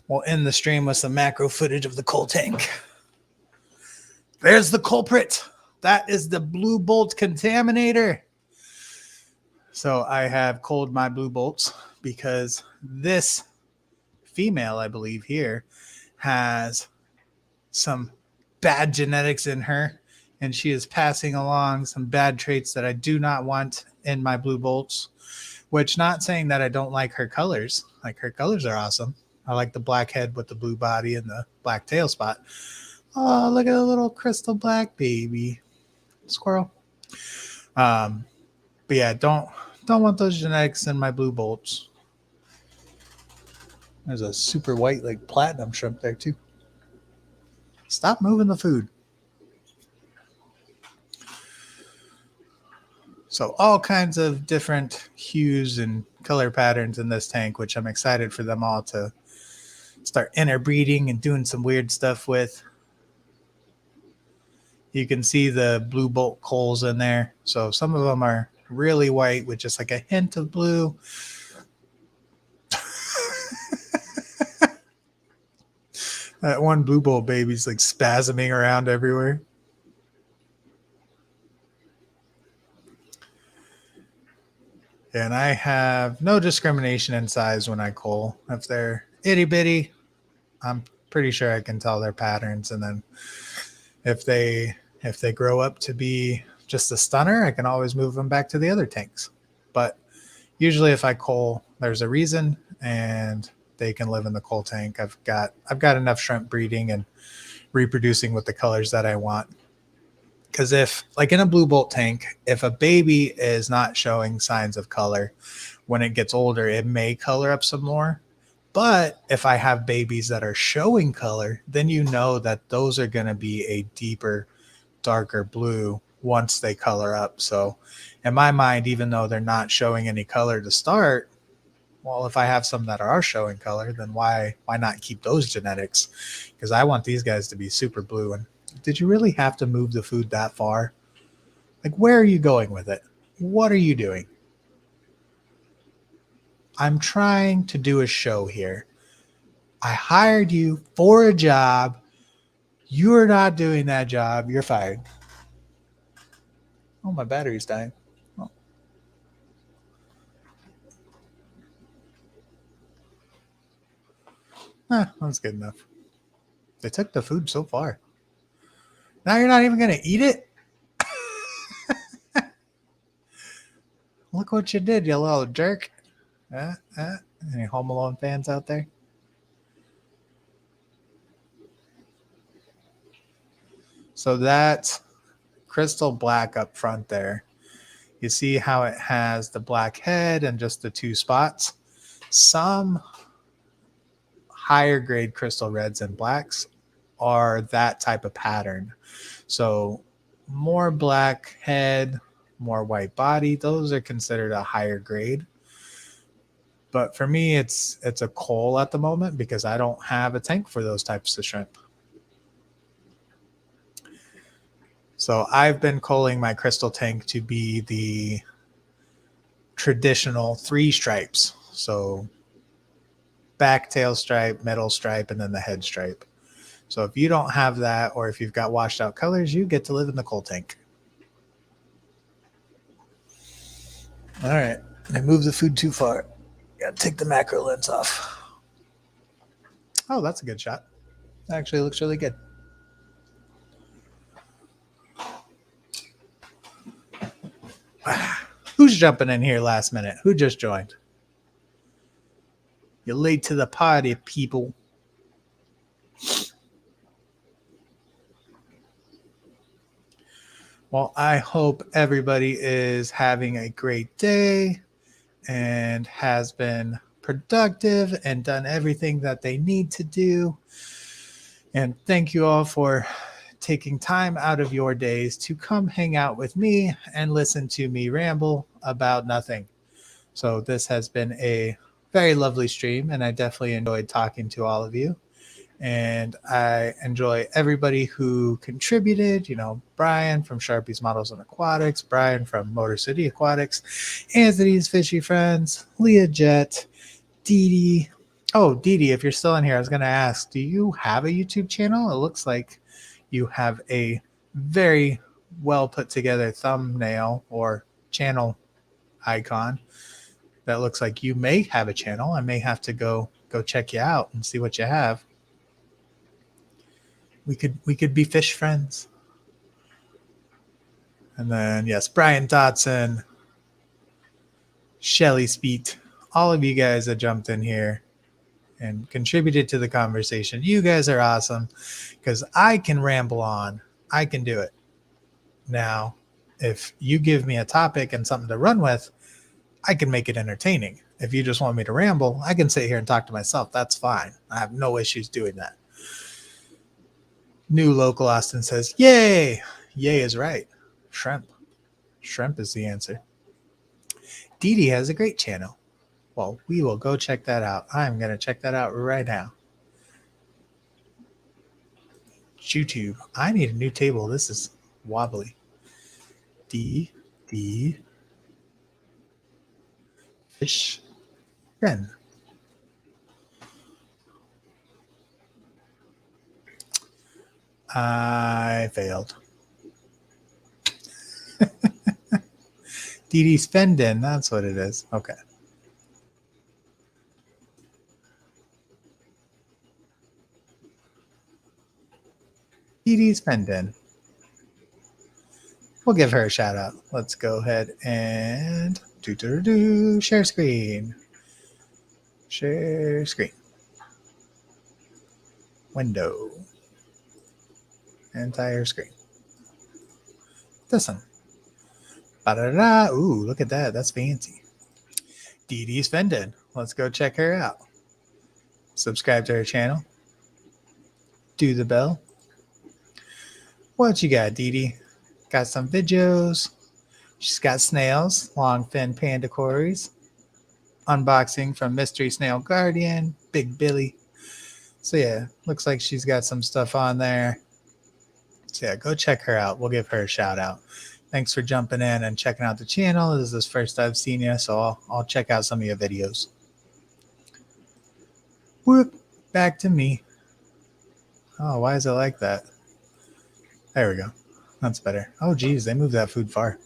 Speaker 1: We'll end the stream with some macro footage of the coal tank. There's the culprit. That is the blue bolt contaminator. So I have culled my blue bolts because this female, I believe here, has some bad genetics in her, and she is passing along some bad traits that I do not want in my blue bolts. Which, not saying that I don't like her colors. Like, her colors are awesome. I like the black head with the blue body and the black tail spot. Oh, look at the little crystal black baby squirrel. But yeah, don't want those genetics in my blue bolts. There's a super white, like platinum shrimp there too. Stop moving the food. So all kinds of different hues and color patterns in this tank, which I'm excited for them all to start interbreeding and doing some weird stuff with. You can see the blue bolt coals in there. So some of them are really white with just like a hint of blue. That one blue bolt baby's like spasming around everywhere. And I have no discrimination in size when I cull. If they're itty bitty, I'm pretty sure I can tell their patterns. And then if they grow up to be just a stunner, I can always move them back to the other tanks. But usually if I cull, there's a reason, and they can live in the coal tank. I've got enough shrimp breeding and reproducing with the colors that I want. Because if, like in a blue bolt tank, if a baby is not showing signs of color, when it gets older, it may color up some more. But if I have babies that are showing color, then you know that those are going to be a deeper, darker blue once they color up. So in my mind, even though they're not showing any color to start, well, if I have some that are showing color, then why not keep those genetics? Because I want these guys to be super blue. And did you really have to move the food that far? Like, where are you going with it? What are you doing? I'm trying to do a show here. I hired you for a job. You're not doing that job. You're fired. Oh, my battery's dying. Oh. That's good enough. They took the food so far. Now you're not even going to eat it? Look what you did, you little jerk. Any Home Alone fans out there? So that's crystal black up front there. You see how it has the black head and just the two spots? Some higher grade crystal reds and blacks are that type of pattern. So more black head, more white body, those are considered a higher grade. But for me, it's a coal at the moment because I don't have a tank for those types of shrimp. So I've been culling my crystal tank to be the traditional 3 stripes. So back, tail stripe, middle stripe, and then the head stripe. So if you don't have that, or if you've got washed out colors, you get to live in the coal tank. All right. I moved the food too far. Got to take the macro lens off. Oh, that's a good shot. Actually looks really good. Who's jumping in here last minute? Who just joined? You're late to the party, people. Well, I hope everybody is having a great day and has been productive and done everything that they need to do. And thank you all for taking time out of your days to come hang out with me and listen to me ramble about nothing. So this has been a very lovely stream, and I definitely enjoyed talking to all of you. And I enjoy everybody who contributed, Brian from Sharpie's Models and Aquatics, Brian from Motor City Aquatics, Anthony's Fishy Friends, Leah Jet, Dee Dee. Oh, Dee Dee, if you're still in here, I was going to ask, do you have a YouTube channel? It looks like you have a very well put together thumbnail or channel icon that looks like you may have a channel. I may have to go check you out and see what you have. We could be fish friends. And then yes, Brian Dotson, Shelly Speet, all of you guys that jumped in here and contributed to the conversation. You guys are awesome because I can ramble on. I can do it. Now, if you give me a topic and something to run with, I can make it entertaining. If you just want me to ramble, I can sit here and talk to myself. That's fine. I have no issues doing that. New Local Austin says, yay. Yay is right. Shrimp. Shrimp is the answer. Dee Dee has a great channel. Well, we will go check that out. I'm going to check that out right now. YouTube. I need a new table. This is wobbly. D. Fish. Then. I failed. Dee Dee's Fendon. That's what it is. Okay. Dee Dee's Fendon. We'll give her a shout out. Let's go ahead and share screen. Share screen. Window. Entire screen. This one. Ba-da-da. Ooh, look at that. That's fancy. Dee Dee's Fendon. Let's go check her out. Subscribe to her channel. Do the bell. What you got, Dee Dee? Got some videos. She's got snails, long fin panda cories. Unboxing from Mystery Snail Guardian, Big Billy. So yeah, looks like she's got some stuff on there. So yeah, go check her out. We'll give her a shout out. Thanks for jumping in and checking out the channel. This is the first I've seen you, so I'll check out some of your videos. Whoop, back to me. Oh, why is it like that? There we go. That's better. Oh, geez, they moved that food far.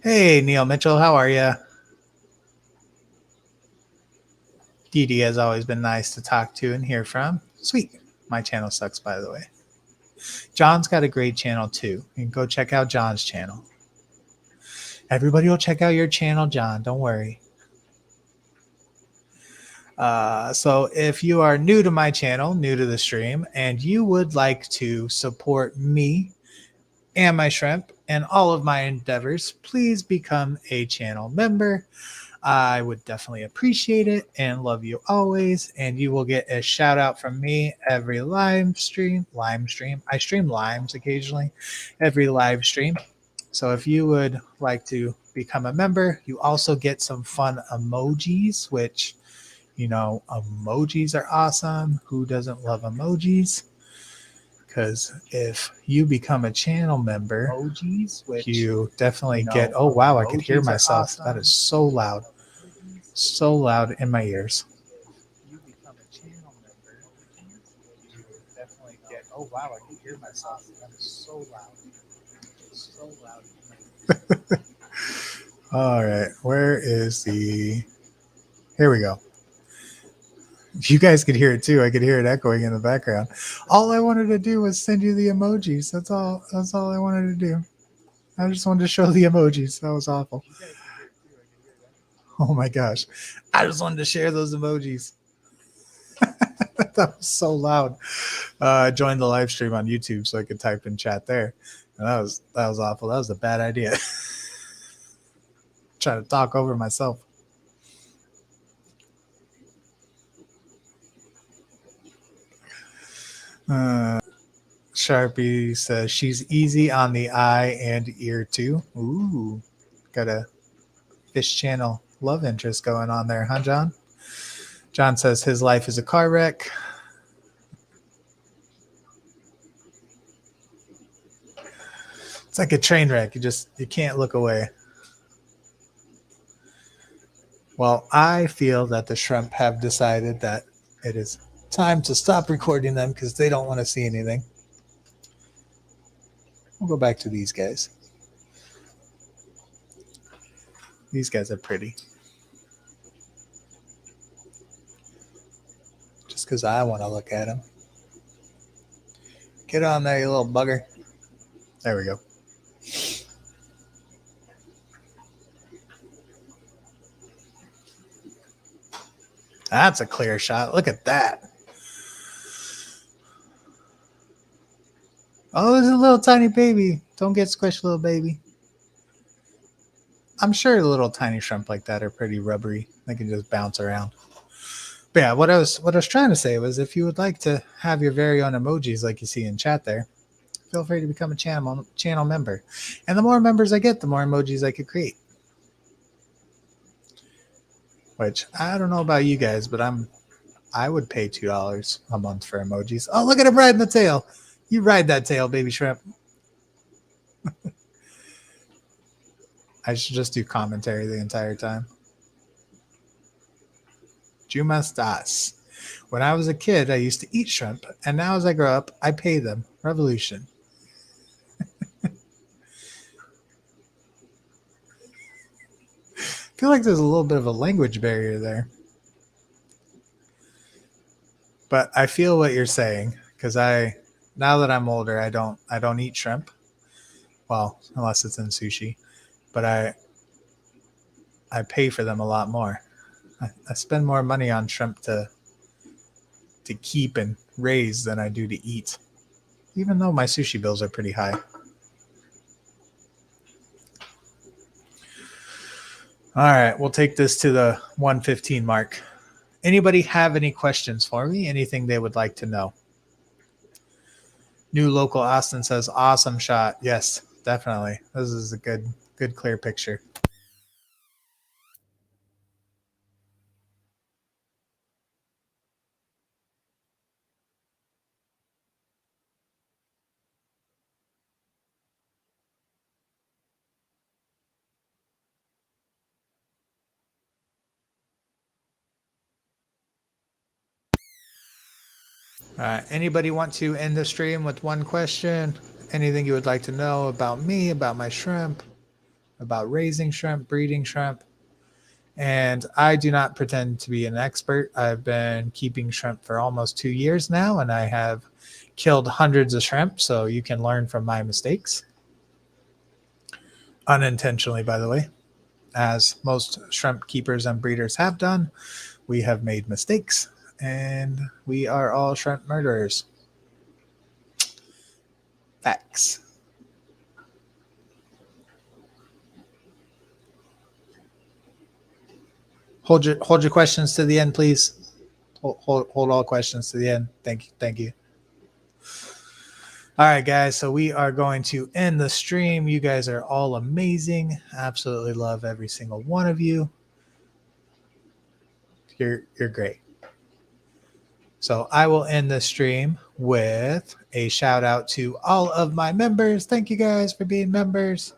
Speaker 1: Hey, Neil Mitchell, how are you? Dee Dee has always been nice to talk to and hear from. Sweet. My channel sucks, by the way. John's got a great channel, too. You can go check out John's channel. Everybody will check out your channel, John. Don't worry. So if you are new to my channel, new to the stream, and you would like to support me and my shrimp and all of my endeavors, please become a channel member. I would definitely appreciate it and love you always. And you will get a shout out from me every live stream. Lime stream. I stream limes occasionally, every live stream. So if you would like to become a member, you also get some fun emojis, which, you know, emojis are awesome. Who doesn't love emojis? Because if you become a channel member, emojis, which, you definitely get. Oh wow, I could hear myself. Awesome. That is so loud, so loud in my ears. You become a channel member, you definitely get. Oh wow, I can hear myself. That is so loud, so loud in my ears. All right, where is the? Here we go. You guys could hear it too. I could hear it echoing in the background. All I wanted to do was send you the emojis. That's all. That's all I wanted to do. I just wanted to show the emojis. That was awful. Oh my gosh. I just wanted to share those emojis. That was so loud. I joined the live stream on YouTube so I could type in chat there. And that was awful. That was a bad idea. Trying to talk over myself. Sharpie says she's easy on the eye and ear too. Ooh, got a Fish Channel love interest going on there, huh, John? John says his life is a car wreck. It's like a train wreck. You can't look away. Well, I feel that the shrimp have decided that it is time to stop recording them because they don't want to see anything. We'll go back to these guys. These guys are pretty. Just because I want to look at them. Get on there, you little bugger. There we go. That's a clear shot. Look at that. Oh, there's a little tiny baby. Don't get squished, little baby. I'm sure little tiny shrimp like that are pretty rubbery. They can just bounce around. But yeah, what I was trying to say was if you would like to have your very own emojis like you see in chat there, feel free to become a channel member. And the more members I get, the more emojis I could create. Which I don't know about you guys, but I would pay $2 a month for emojis. Oh, look at him riding the tail. You ride that tail, baby shrimp. I should just do commentary the entire time. Jumastas. When I was a kid, I used to eat shrimp, and now as I grow up, I pay them. Revolution. I feel like there's a little bit of a language barrier there. But I feel what you're saying, because now that I'm older, I don't eat shrimp. Well, unless it's in sushi. But I pay for them a lot more. I spend more money on shrimp to keep and raise than I do to eat, even though my sushi bills are pretty high. All right, we'll take this to the 1:15 mark. Anybody have any questions for me? Anything they would like to know? New local Austin says, awesome shot. Yes, definitely. This is a good clear picture. Anybody want to end the stream with one question? Anything you would like to know about me, about my shrimp, about raising shrimp, breeding shrimp? And I do not pretend to be an expert. I've been keeping shrimp for almost 2 years now, and I have killed hundreds of shrimp, so you can learn from my mistakes. Unintentionally, by the way. As most shrimp keepers and breeders have done, we have made mistakes, and we are all shrimp murderers. Facts. Hold your questions to the end, please. Hold all questions to the end. Thank you. All right, guys. So we are going to end the stream. You guys are all amazing. Absolutely love every single one of you. You're great. So I will end the stream with a shout out to all of my members. Thank you guys for being members.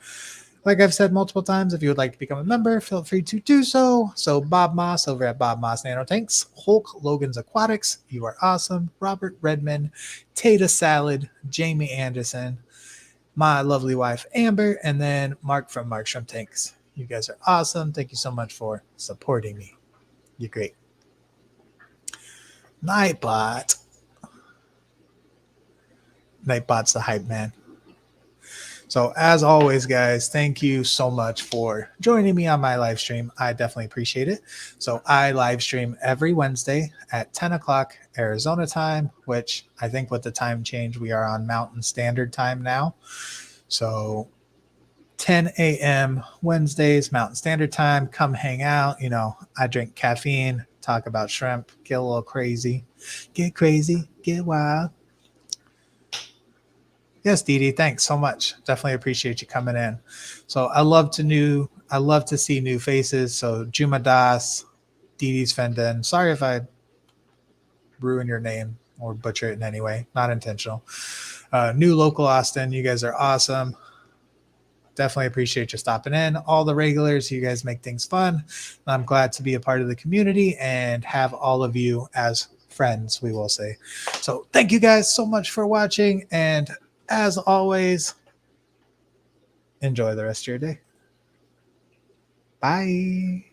Speaker 1: Like I've said multiple times, if you would like to become a member, feel free to do so. So Bob Moss over at Bob Moss Nanotanks, Hulk Logan's Aquatics, you are awesome. Robert Redman, Tata Salad, Jamie Anderson, my lovely wife Amber, and then Mark from Mark Shrimp Tanks. You guys are awesome. Thank you so much for supporting me. You're great. Nightbot. Nightbot's the hype man. So as always, guys, thank you so much for joining me on my live stream. I definitely appreciate it. So I live stream every Wednesday at 10 o'clock Arizona time, which I think with the time change, we are on Mountain Standard Time now. So 10 a.m. Wednesdays, Mountain Standard Time. Come hang out. You know, I drink caffeine, talk about shrimp, get a little crazy, get wild. Yes, Dee Dee, thanks so much. Definitely appreciate you coming in. So I love to see new faces. So Juma Das, Dee Dee's Fendon. Sorry if I ruin your name or butcher it in any way. Not intentional. New Local Austin, you guys are awesome. Definitely appreciate you stopping in. All the regulars, you guys make things fun. I'm glad to be a part of the community and have all of you as friends, we will say. So thank you guys so much for watching, and as always, enjoy the rest of your day. Bye.